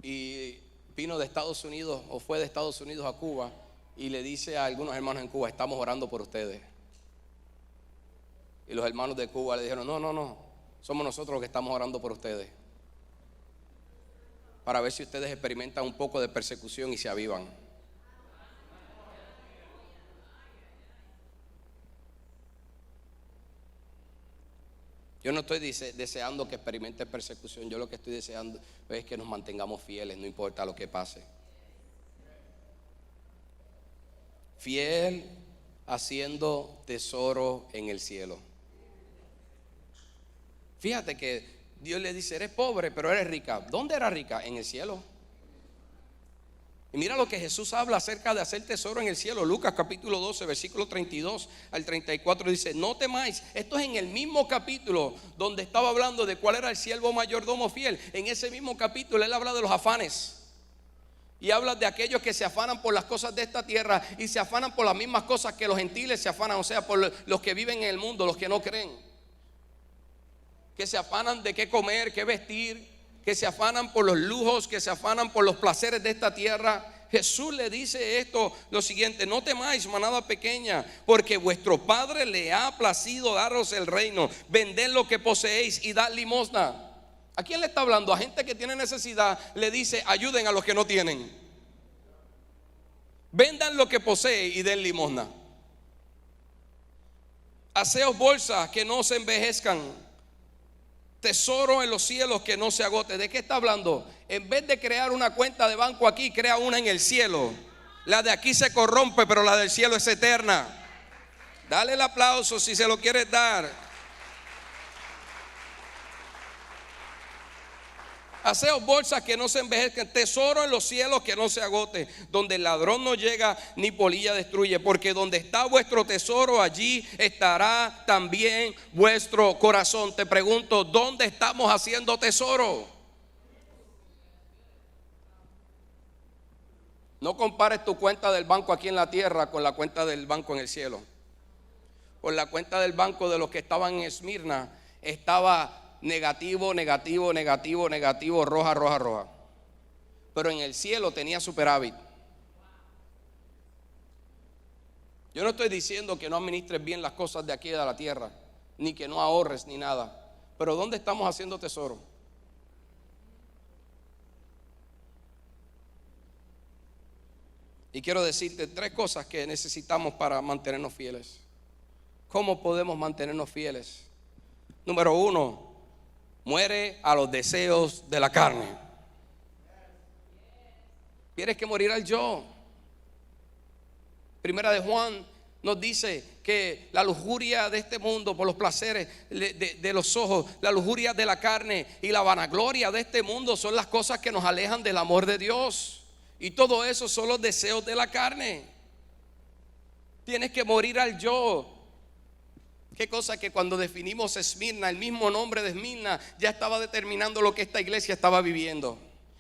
y vino de Estados Unidos, o fue de Estados Unidos a Cuba, y le dice a algunos hermanos en Cuba: estamos orando por ustedes. Y los hermanos de Cuba le dijeron: no, somos nosotros los que estamos orando por ustedes, para ver si ustedes experimentan un poco de persecución y se avivan. Yo no estoy deseando que experimenten persecución. Yo lo que estoy deseando es que nos mantengamos fieles, no importa lo que pase. Fiel haciendo tesoro en el cielo. Fíjate que Dios le dice: eres pobre, pero eres rica. ¿Dónde era rica? En el cielo. Y mira lo que Jesús habla acerca de hacer tesoro en el cielo. Lucas capítulo 12, versículo 32 al 34 dice: no temáis. Esto es en el mismo capítulo donde estaba hablando de cuál era el siervo mayordomo fiel. En ese mismo capítulo él habla de los afanes. Y habla de aquellos que se afanan por las cosas de esta tierra y se afanan por las mismas cosas que los gentiles se afanan, o sea, por los que viven en el mundo, los que no creen. Que se afanan de qué comer, qué vestir, que se afanan por los lujos, que se afanan por los placeres de esta tierra. Jesús le dice esto, lo siguiente: no temáis, manada pequeña, porque vuestro Padre le ha placido daros el reino. Vended lo que poseéis y dad limosna. ¿A quién le está hablando? A gente que tiene necesidad. Le dice: ayuden a los que no tienen. Vendan lo que poseen y den limosna. Haceos bolsas que no se envejezcan, tesoro en los cielos que no se agote. ¿De qué está hablando? En vez de crear una cuenta de banco aquí, crea una en el cielo. La de aquí se corrompe, pero la del cielo es eterna. Dale el aplauso si se lo quieres dar. Haceos bolsas que no se envejezcan, tesoro en los cielos que no se agote, donde el ladrón no llega ni polilla destruye, porque donde está vuestro tesoro, allí estará también vuestro corazón. Te pregunto: ¿dónde estamos haciendo tesoro? No compares tu cuenta del banco aquí en la tierra con la cuenta del banco en el cielo. Por la cuenta del banco de los que estaban en Esmirna estaba negativo, negativo, negativo, negativo, roja, roja, roja. Pero en el cielo tenía superávit. Yo no estoy diciendo que no administres bien las cosas de aquí de la tierra, ni que no ahorres ni nada. Pero ¿dónde estamos haciendo tesoro? Y quiero decirte 3 cosas que necesitamos para mantenernos fieles. ¿Cómo podemos mantenernos fieles? Número 1, muere a los deseos de la carne. Tienes que morir al yo. Primera de Juan nos dice que la lujuria de este mundo por los placeres de los ojos, la lujuria de la carne y la vanagloria de este mundo son las cosas que nos alejan del amor de Dios. Y todo eso son los deseos de la carne. Tienes que morir al yo. Qué cosa que cuando definimos Esmirna, el mismo nombre de Esmirna ya estaba determinando lo que esta iglesia estaba viviendo.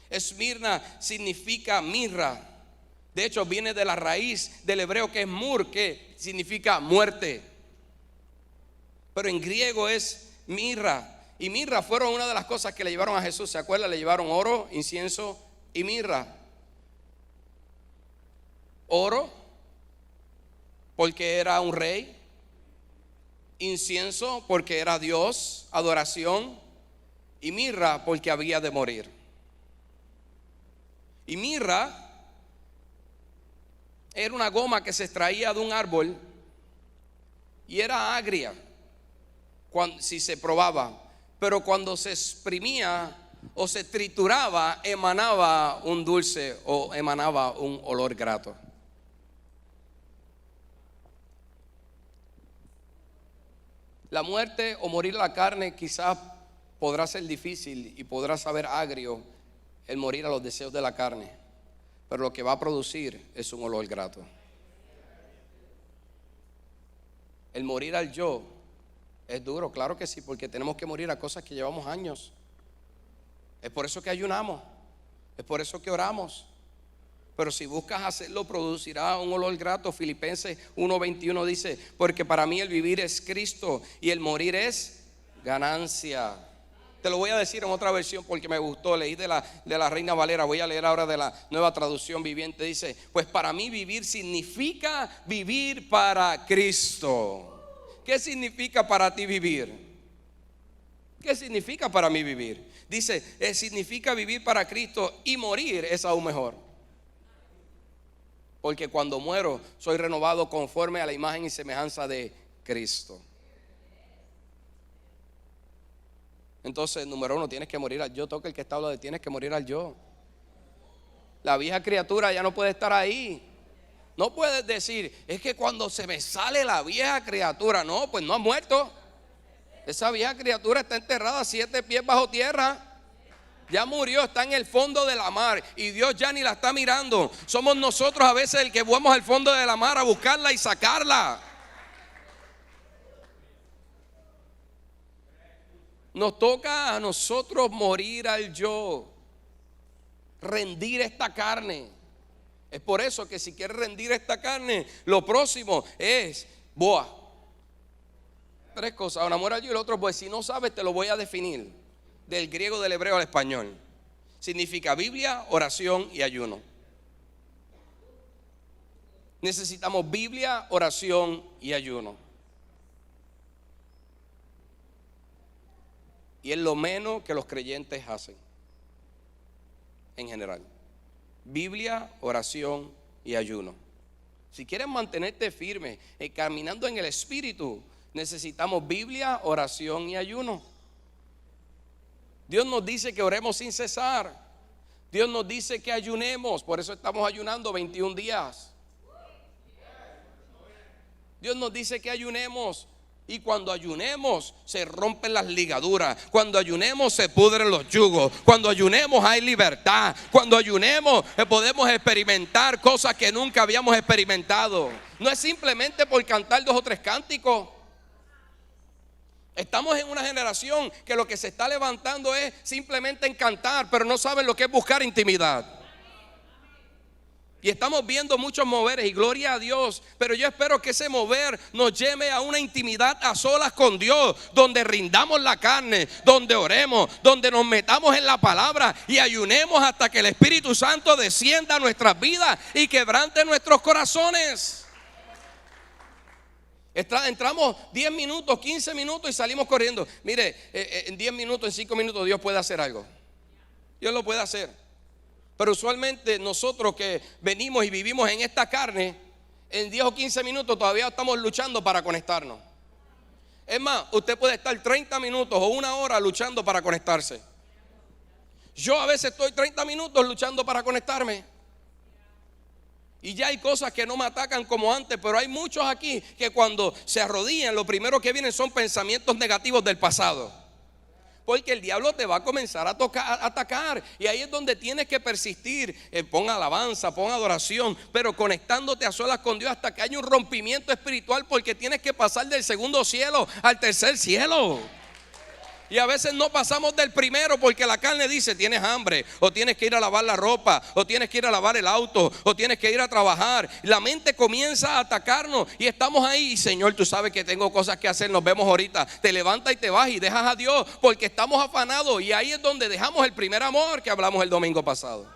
Esmirna significa mirra. De hecho viene de la raíz del hebreo que es mur, que significa muerte. Pero en griego es mirra. Y mirra fueron una de las cosas que le llevaron a Jesús. ¿Se acuerdan? Le llevaron oro, incienso y mirra. Oro, porque era un rey. Incienso, porque era Dios, adoración. Y mirra, porque había de morir. Y mirra era una goma que se extraía de un árbol y era agria si se probaba, pero cuando se exprimía o se trituraba emanaba un dulce o emanaba un olor grato. La muerte o morir a la carne quizás podrá ser difícil y podrá saber agrio el morir a los deseos de la carne, pero lo que va a producir es un olor grato. El morir al yo es duro, claro que sí, porque tenemos que morir a cosas que llevamos años. Es por eso que ayunamos, es por eso que oramos. Pero si buscas hacerlo, producirá un olor grato. Filipenses 1:21 dice: porque para mí el vivir es Cristo y el morir es ganancia. Te lo voy a decir en otra versión porque me gustó. Leí de la Reina Valera. Voy a leer ahora de la Nueva Traducción Viviente. Dice: pues para mí vivir significa vivir para Cristo. ¿Qué significa para ti vivir? ¿Qué significa para mí vivir? Dice, significa vivir para Cristo, y morir es aún mejor. Porque cuando muero soy renovado conforme a la imagen y semejanza de Cristo. Entonces, número 1, tienes que morir al yo. Toca el que está hablando de tienes que morir al yo. La vieja criatura ya no puede estar ahí. No puedes decir, es que cuando se me sale la vieja criatura. No, pues no ha muerto. Esa vieja criatura está enterrada 7 pies bajo tierra. Ya murió, está en el fondo de la mar y Dios ya ni la está mirando. Somos nosotros a veces el que vamos al fondo de la mar a buscarla y sacarla. Nos toca a nosotros morir al yo, rendir esta carne. Es por eso que si quieres rendir esta carne, lo próximo es boa. 3 cosas, una muere al yo y el otro, pues si no sabes te lo voy a definir. Del griego, del hebreo al español. Significa Biblia, oración y ayuno. Necesitamos Biblia, oración y ayuno. Y es lo menos que los creyentes hacen en general. Biblia, oración y ayuno. Si quieres mantenerte firme, caminando en el Espíritu, necesitamos Biblia, oración y ayuno. Dios nos dice que oremos sin cesar. Dios nos dice que ayunemos. Por eso estamos ayunando 21 días. Dios nos dice que ayunemos. Y cuando ayunemos se rompen las ligaduras. Cuando ayunemos se pudren los yugos. Cuando ayunemos hay libertad. Cuando ayunemos podemos experimentar cosas que nunca habíamos experimentado. No es simplemente por cantar 2 o 3 cánticos. Estamos en una generación que lo que se está levantando es simplemente en cantar, pero no saben lo que es buscar intimidad. Y estamos viendo muchos moveres y gloria a Dios. Pero yo espero que ese mover nos lleve a una intimidad a solas con Dios, donde rindamos la carne, donde oremos, donde nos metamos en la palabra y ayunemos hasta que el Espíritu Santo descienda a nuestras vidas y quebrante nuestros corazones. Entramos 10 minutos, 15 minutos y salimos corriendo. Mire, en 10 minutos, en 5 minutos Dios puede hacer algo. Dios lo puede hacer. Pero usualmente nosotros que venimos y vivimos en esta carne, en 10 o 15 minutos todavía estamos luchando para conectarnos. Es más, usted puede estar 30 minutos o una hora luchando para conectarse. Yo a veces estoy 30 minutos luchando para conectarme. Y ya hay cosas que no me atacan como antes, pero hay muchos aquí que cuando se arrodillan, lo primero que vienen son pensamientos negativos del pasado. Porque el diablo te va a comenzar a atacar. Y ahí es donde tienes que persistir. Pon alabanza, pon adoración, pero conectándote a solas con Dios hasta que haya un rompimiento espiritual, porque tienes que pasar del segundo cielo al tercer cielo. Y a veces no pasamos del primero porque la carne dice: tienes hambre, o tienes que ir a lavar la ropa, o tienes que ir a lavar el auto, o tienes que ir a trabajar. La mente comienza a atacarnos y estamos ahí: y Señor, tú sabes que tengo cosas que hacer, nos vemos ahorita. Te levantas y te vas y dejas a Dios porque estamos afanados. Y ahí es donde dejamos el primer amor que hablamos el domingo pasado.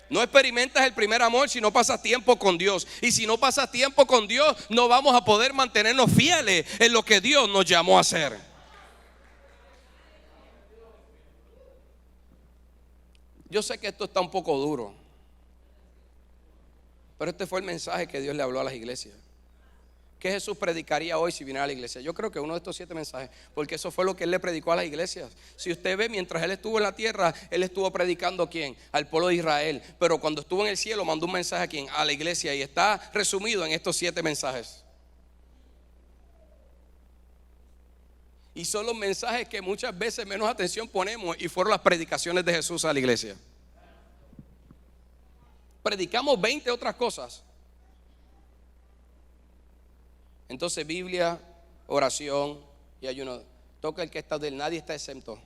No experimentas el primer amor si no pasas tiempo con Dios. Y si no pasas tiempo con Dios, no vamos a poder mantenernos fieles en lo que Dios nos llamó a hacer. Yo sé que esto está un poco duro, pero este fue el mensaje que Dios le habló a las iglesias. ¿Qué Jesús predicaría hoy si viniera a la iglesia? Yo creo que uno de estos 7 mensajes, porque eso fue lo que Él le predicó a las iglesias. Si usted ve, mientras Él estuvo en la tierra, Él estuvo predicando ¿a quién? Al pueblo de Israel. Pero cuando estuvo en el cielo, mandó un mensaje ¿a quién? A la iglesia, y está resumido en estos 7 mensajes. Y son los mensajes que muchas veces menos atención ponemos, y fueron las predicaciones de Jesús a la iglesia. Predicamos 20 otras cosas. Entonces, Biblia, oración y ayuno. Toca el que está de él, nadie está exento.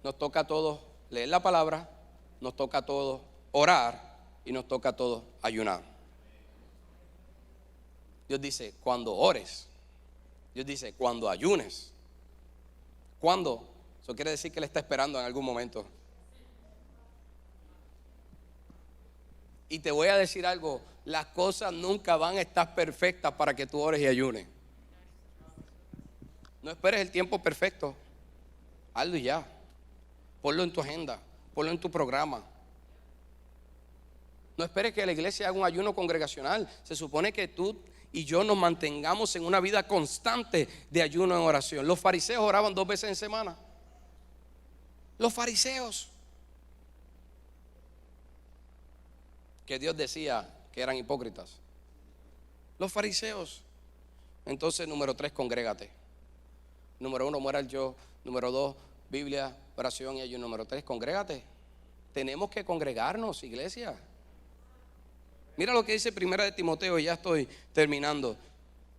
Nos toca a todos leer la palabra, nos toca a todos orar y nos toca a todos ayunar. Dios dice: cuando ores. Dios dice: cuando ayunes. ¿Cuándo? Eso quiere decir que Él está esperando en algún momento. Y te voy a decir algo: las cosas nunca van a estar perfectas para que tú ores y ayunes. No esperes el tiempo perfecto. Hazlo y ya. Ponlo en tu agenda, ponlo en tu programa. No esperes que la iglesia haga un ayuno congregacional. Se supone que tú y yo nos mantengamos en una vida constante de ayuno en oración. Los fariseos oraban 2 veces en semana. Los fariseos, que Dios decía que eran hipócritas. Los fariseos. Entonces, número 3, congrégate. Número 1, muera el yo. Número 2, Biblia, oración y ayuno. Número 3, congrégate. Tenemos que congregarnos, iglesia. Mira lo que dice Primera de Timoteo, y ya estoy terminando,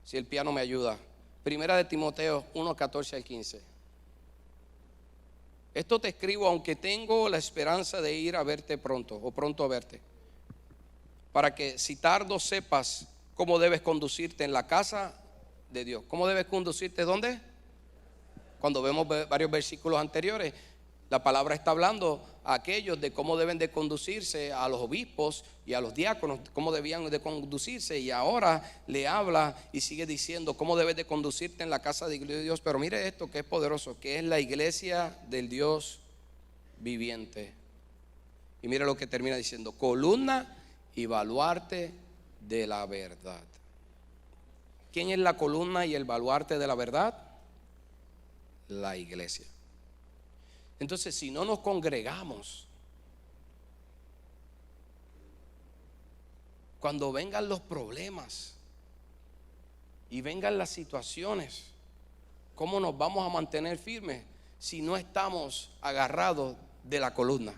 si el piano me ayuda. Primera de Timoteo 1, 14 al 15. Esto te escribo aunque tengo la esperanza de ir a verte pronto, o pronto a verte, para que si tardo sepas cómo debes conducirte en la casa de Dios. ¿Cómo debes conducirte? ¿Dónde? Cuando vemos varios versículos anteriores, la palabra está hablando a aquellos de cómo deben de conducirse, a los obispos y a los diáconos, cómo debían de conducirse. Y ahora le habla y sigue diciendo cómo debes de conducirte en la casa de Dios. Pero mire esto que es poderoso, que es la iglesia del Dios viviente. Y mire lo que termina diciendo: columna y baluarte de la verdad. ¿Quién es la columna y el baluarte de la verdad? La iglesia. Entonces, si no nos congregamos, cuando vengan los problemas y vengan las situaciones, ¿cómo nos vamos a mantener firmes si no estamos agarrados de la columna?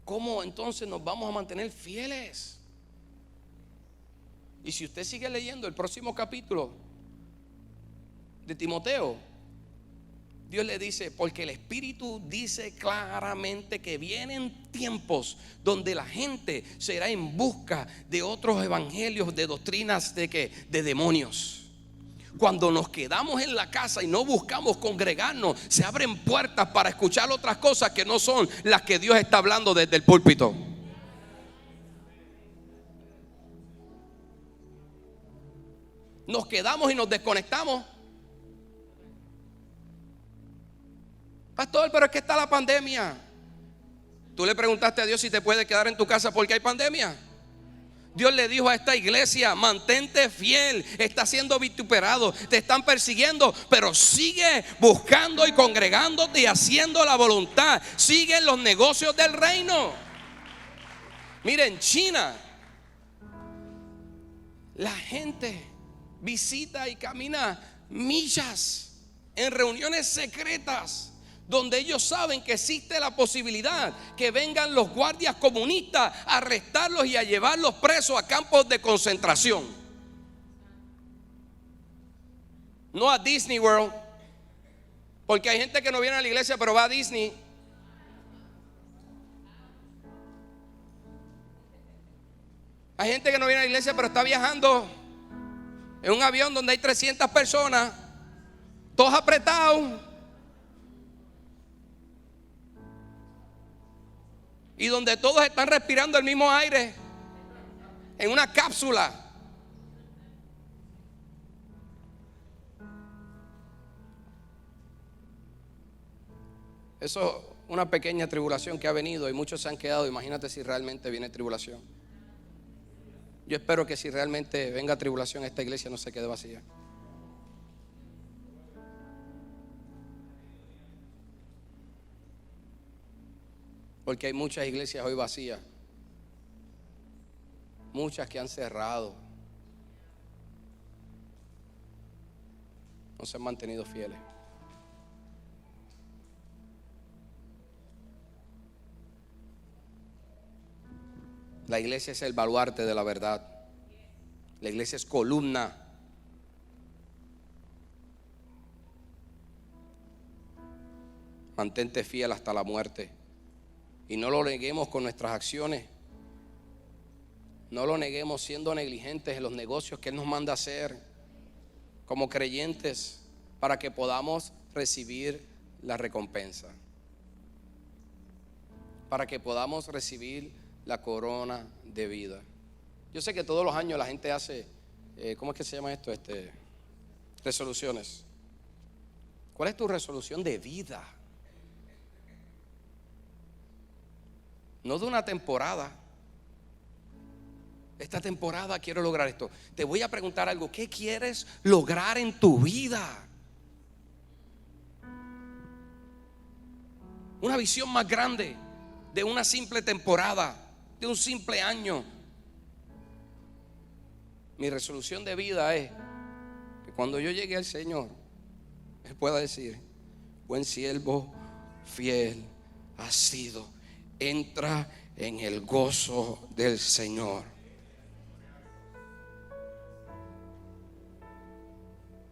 ¿Cómo entonces nos vamos a mantener fieles? Y si usted sigue leyendo el próximo capítulo de Timoteo, Dios le dice, porque el Espíritu dice claramente que vienen tiempos donde la gente será en busca de otros evangelios, de doctrinas de demonios. Cuando nos quedamos en la casa y no buscamos congregarnos, se abren puertas para escuchar otras cosas que no son las que Dios está hablando desde el púlpito. Nos quedamos y nos desconectamos. Pastor, pero es que está la pandemia. Tú le preguntaste a Dios si te puedes quedar en tu casa porque hay pandemia. Dios le dijo a esta iglesia, mantente fiel, está siendo vituperado, te están persiguiendo, pero sigue buscando y congregándote y haciendo la voluntad. Sigue en los negocios del reino. Miren, en China, la gente visita y camina millas en reuniones secretas, donde ellos saben que existe la posibilidad que vengan los guardias comunistas a arrestarlos y a llevarlos presos a campos de concentración. No a Disney World, porque hay gente que no viene a la iglesia pero va a Disney. Hay gente que no viene a la iglesia pero está viajando en un avión donde hay 300 personas, todos apretados, y donde todos están respirando el mismo aire en una cápsula. Eso es una pequeña tribulación que ha venido y muchos se han quedado. Imagínate si realmente viene tribulación. Yo espero que si realmente venga tribulación, esta iglesia no se quede vacía. Porque hay muchas iglesias hoy vacías, muchas que han cerrado, no se han mantenido fieles. La iglesia es el baluarte de la verdad. La iglesia es columna. Mantente fiel hasta la muerte. Y no lo neguemos con nuestras acciones. No lo neguemos siendo negligentes en los negocios que Él nos manda hacer como creyentes, para que podamos recibir la recompensa, para que podamos recibir la corona de vida. Yo sé que todos los años la gente hace, ¿cómo es que se llama esto? Resoluciones. ¿Cuál es tu resolución de vida? No de una temporada. Esta temporada quiero lograr esto. Te voy a preguntar algo. ¿Qué quieres lograr en tu vida? Una visión más grande de una simple temporada, de un simple año. Mi resolución de vida es que cuando yo llegue al Señor, Él pueda decir: buen siervo, fiel has sido, entra en el gozo del Señor.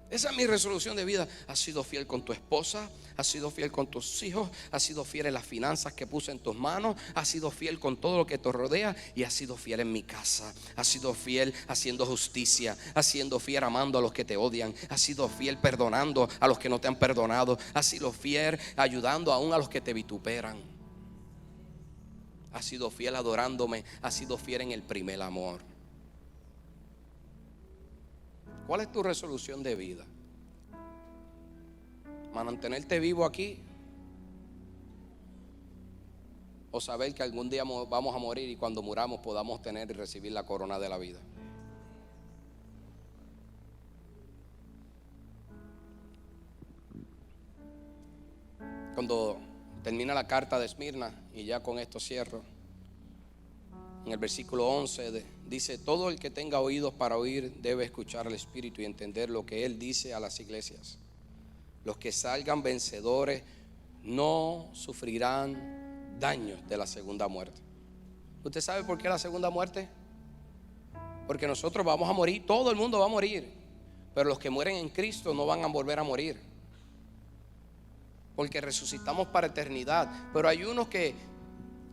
Esa es mi resolución de vida. Has sido fiel con tu esposa, has sido fiel con tus hijos, has sido fiel en las finanzas que puse en tus manos, has sido fiel con todo lo que te rodea, y has sido fiel en mi casa. Has sido fiel haciendo justicia, has sido fiel amando a los que te odian, has sido fiel perdonando a los que no te han perdonado, has sido fiel ayudando aún a los que te vituperan. Has sido fiel adorándome, has sido fiel en el primer amor. ¿Cuál es tu resolución de vida? ¿Mantenerte vivo aquí? ¿O saber que algún día vamos a morir y cuando muramos podamos tener y recibir la corona de la vida? Cuando termina la carta de Esmirna, y ya con esto cierro, en el versículo 11 dice: todo el que tenga oídos para oír debe escuchar al Espíritu y entender lo que Él dice a las iglesias. Los que salgan vencedores no sufrirán daños de la segunda muerte. ¿Usted sabe por qué la segunda muerte? Porque nosotros vamos a morir, todo el mundo va a morir, pero los que mueren en Cristo no van a volver a morir. porque resucitamos para eternidad. Pero hay unos que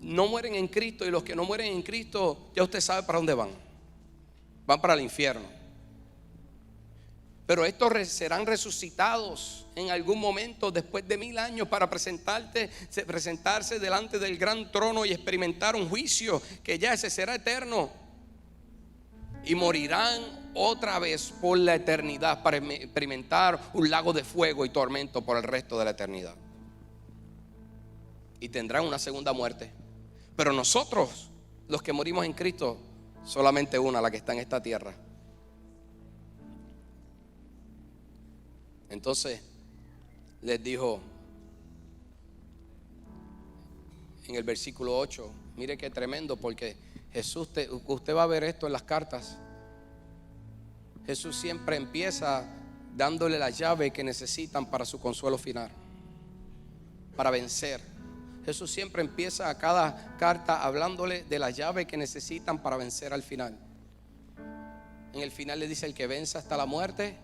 no mueren en Cristo, y los que no mueren en Cristo, ya usted sabe para dónde van. Van para el infierno. Pero estos serán resucitados en algún momento después de 1000 años para presentarse delante del gran trono y experimentar un juicio que ya ese será eterno. Y morirán otra vez por la eternidad para experimentar un lago de fuego y tormento por el resto de la eternidad. Y tendrán una segunda muerte. Pero nosotros, los que morimos en Cristo, solamente una, la que está en esta tierra. Entonces les dijo en el versículo 8, mire qué tremendo, porque Jesús, usted va a ver esto en las cartas. Jesús siempre empieza dándole la llave que necesitan para su consuelo final, para vencer. Jesús siempre empieza a cada carta hablándole de la llave que necesitan para vencer al final. En el final le dice: el que venza hasta la muerte,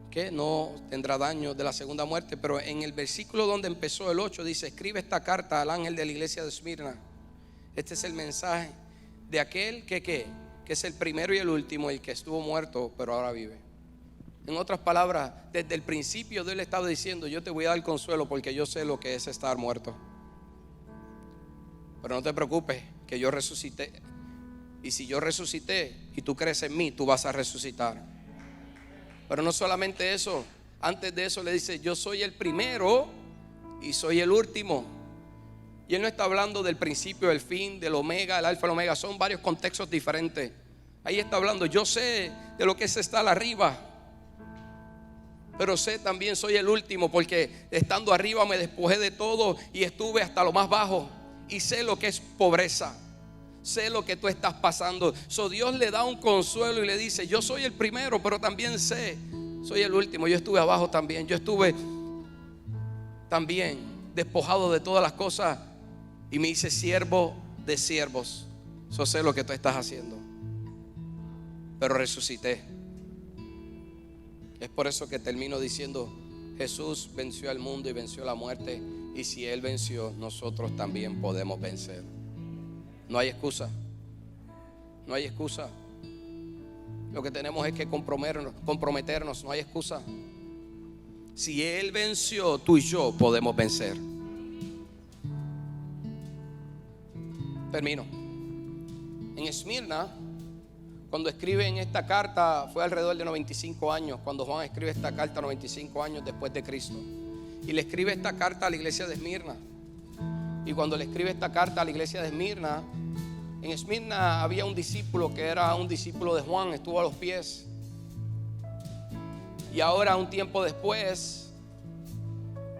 que no tendrá daño de la segunda muerte. Pero en el versículo donde empezó el 8 dice: escribe esta carta al ángel de la iglesia de Esmirna. Este es el mensaje de aquel que es el primero y el último, el que estuvo muerto pero ahora vive. En otras palabras, desde el principio Dios le estaba diciendo: yo te voy a dar consuelo porque yo sé lo que es estar muerto. Pero no te preocupes, que yo resucité. Y si yo resucité y tú crees en mí, tú vas a resucitar. Pero no solamente eso, antes de eso le dice: yo soy el primero y soy el último. Y él no está hablando del principio, del fin, del omega, el alfa, el omega. Son varios contextos diferentes. Ahí está hablando: yo sé de lo que es estar arriba, pero sé también soy el último, porque estando arriba me despojé de todo y estuve hasta lo más bajo. Y sé lo que es pobreza, sé lo que tú estás pasando. Dios le da un consuelo y le dice: yo soy el primero, pero también sé, soy el último. Yo estuve abajo también, yo estuve también despojado de todas las cosas y me hice siervo de siervos. Sé lo que tú estás haciendo, pero resucité. Es por eso que termino diciendo: Jesús venció al mundo y venció la muerte, y si Él venció, nosotros también podemos vencer. No hay excusa. No hay excusa. Lo que tenemos es que comprometernos. No hay excusa. Si Él venció, tú y yo podemos vencer. Termino. En Esmirna, cuando escriben esta carta, fue alrededor de 95 años. Cuando Juan escribe esta carta, 95 años después de Cristo. Y le escribe esta carta a la iglesia de Esmirna. Y cuando le escribe esta carta a la iglesia de Esmirna, en Esmirna había un discípulo que era un discípulo de Juan, estuvo a los pies. Y ahora, un tiempo después,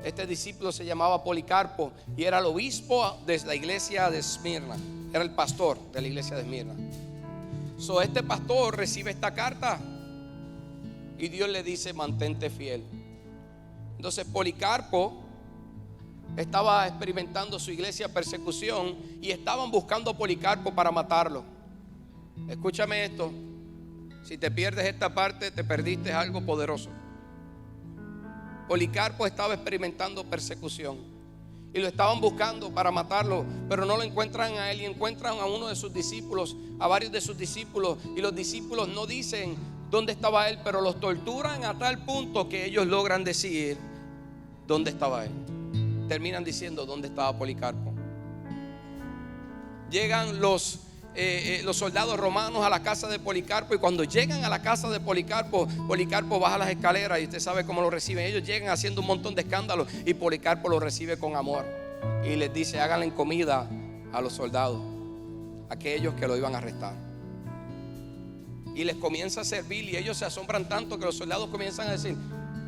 este discípulo se llamaba Policarpo y era el obispo de la iglesia de Esmirna. Era el pastor de la iglesia de Esmirna. Este pastor recibe esta carta y Dios le dice: mantente fiel. Entonces Policarpo estaba experimentando su iglesia persecución y estaban buscando a Policarpo para matarlo. Escúchame esto: si te pierdes esta parte, te perdiste algo poderoso. Policarpo estaba experimentando persecución y lo estaban buscando para matarlo, pero no lo encuentran a él, y encuentran a uno de sus discípulos, a varios de sus discípulos, y los discípulos no dicen dónde estaba él, pero los torturan a tal punto que ellos logran decir dónde estaba él. Terminan diciendo dónde estaba Policarpo. Llegan los soldados romanos a la casa de Policarpo, y cuando llegan a la casa de Policarpo, Policarpo baja las escaleras y usted sabe cómo lo reciben. Ellos llegan haciendo un montón de escándalos y Policarpo lo recibe con amor y les dice: háganle comida a los soldados, aquellos que lo iban a arrestar. Y les comienza a servir, y ellos se asombran tanto que los soldados comienzan a decir: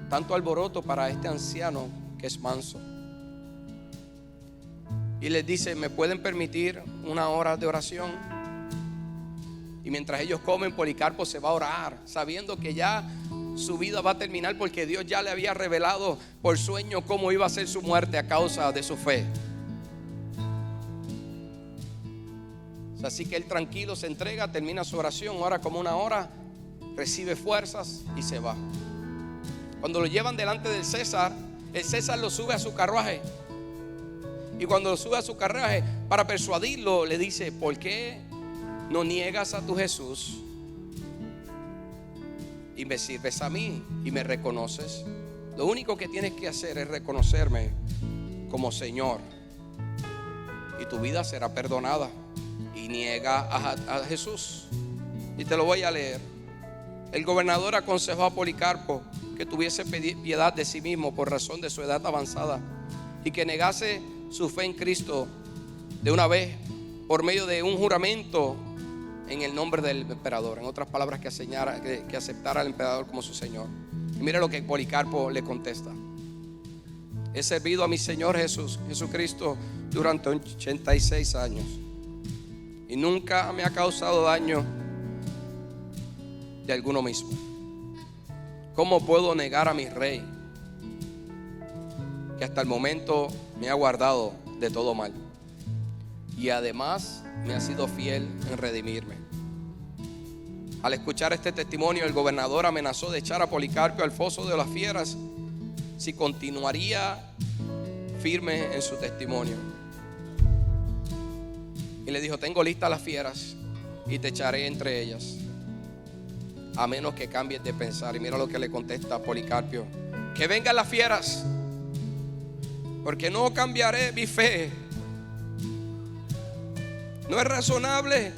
tanto alboroto para este anciano que es manso. Y les dice: ¿me pueden permitir una hora de oración? Y mientras ellos comen, Policarpo se va a orar, sabiendo que ya su vida va a terminar, porque Dios ya le había revelado por sueño cómo iba a ser su muerte a causa de su fe. Así que él tranquilo se entrega, termina su oración, ora como una hora, recibe fuerzas y se va. Cuando lo llevan delante del César, el César lo sube a su carruaje. Y cuando lo sube a su carruaje, para persuadirlo, le dice: ¿por qué no niegas a tu Jesús y me sirves a mí y me reconoces? Lo único que tienes que hacer es reconocerme como Señor y tu vida será perdonada. Y niega a Jesús. Y te lo voy a leer. El gobernador aconsejó a Policarpo que tuviese piedad de sí mismo por razón de su edad avanzada y que negase su fe en Cristo de una vez por medio de un juramento en el nombre del emperador. En otras palabras, que aceptara al emperador como su Señor. Y mire lo que Policarpo le contesta: he servido a mi Señor Jesucristo durante 86 años y nunca me ha causado daño de alguno mismo. ¿Cómo puedo negar a mi Rey, que hasta el momento me ha guardado de todo mal y además me ha sido fiel en redimirme? Al escuchar este testimonio, el gobernador amenazó de echar a Policarpo al foso de las fieras si continuaría firme en su testimonio. Y le dijo: tengo listas las fieras y te echaré entre ellas, a menos que cambies de pensar. Y mira lo que le contesta a Policarpo: que vengan las fieras, porque no cambiaré mi fe. No es razonable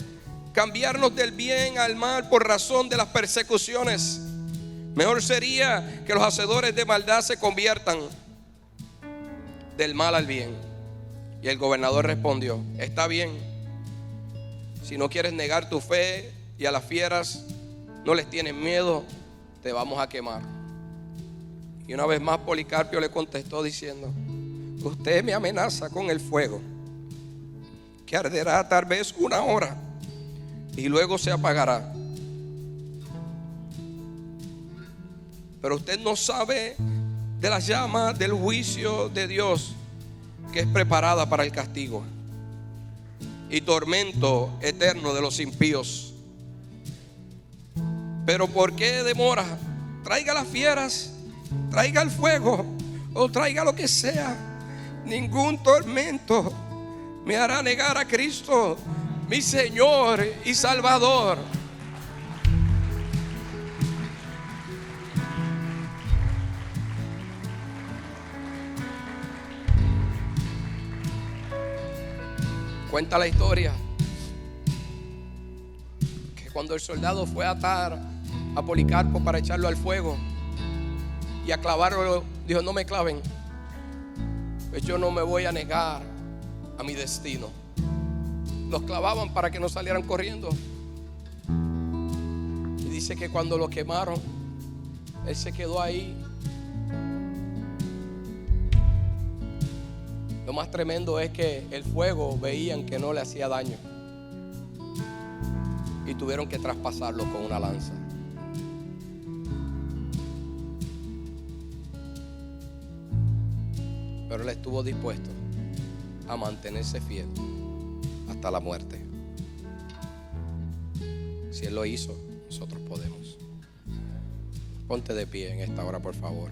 cambiarnos del bien al mal por razón de las persecuciones. Mejor sería que los hacedores de maldad se conviertan del mal al bien. Y el gobernador respondió: está bien, si no quieres negar tu fe y a las fieras no les tienes miedo, te vamos a quemar. Y una vez más Policarpo le contestó diciendo: usted me amenaza con el fuego, que arderá tal vez 1 hora y luego se apagará. Pero usted no sabe de las llamas del juicio de Dios, que es preparada para el castigo y tormento eterno de los impíos. Pero ¿por qué demora? Traiga las fieras, traiga el fuego o traiga lo que sea. Ningún tormento me hará negar a Cristo, mi Señor y Salvador. Cuenta la historia que cuando el soldado fue a atar a Policarpo para echarlo al fuego y a clavarlo, dijo: no me claven, pues yo no me voy a negar a mi destino. Los clavaban para que no salieran corriendo. Y dice que cuando lo quemaron, él se quedó ahí. Lo más tremendo es que el fuego veían que no le hacía daño y tuvieron que traspasarlo con una lanza. Pero él estuvo dispuesto a mantenerse fiel hasta la muerte. Si él lo hizo, nosotros podemos. Ponte de pie en esta hora, por favor.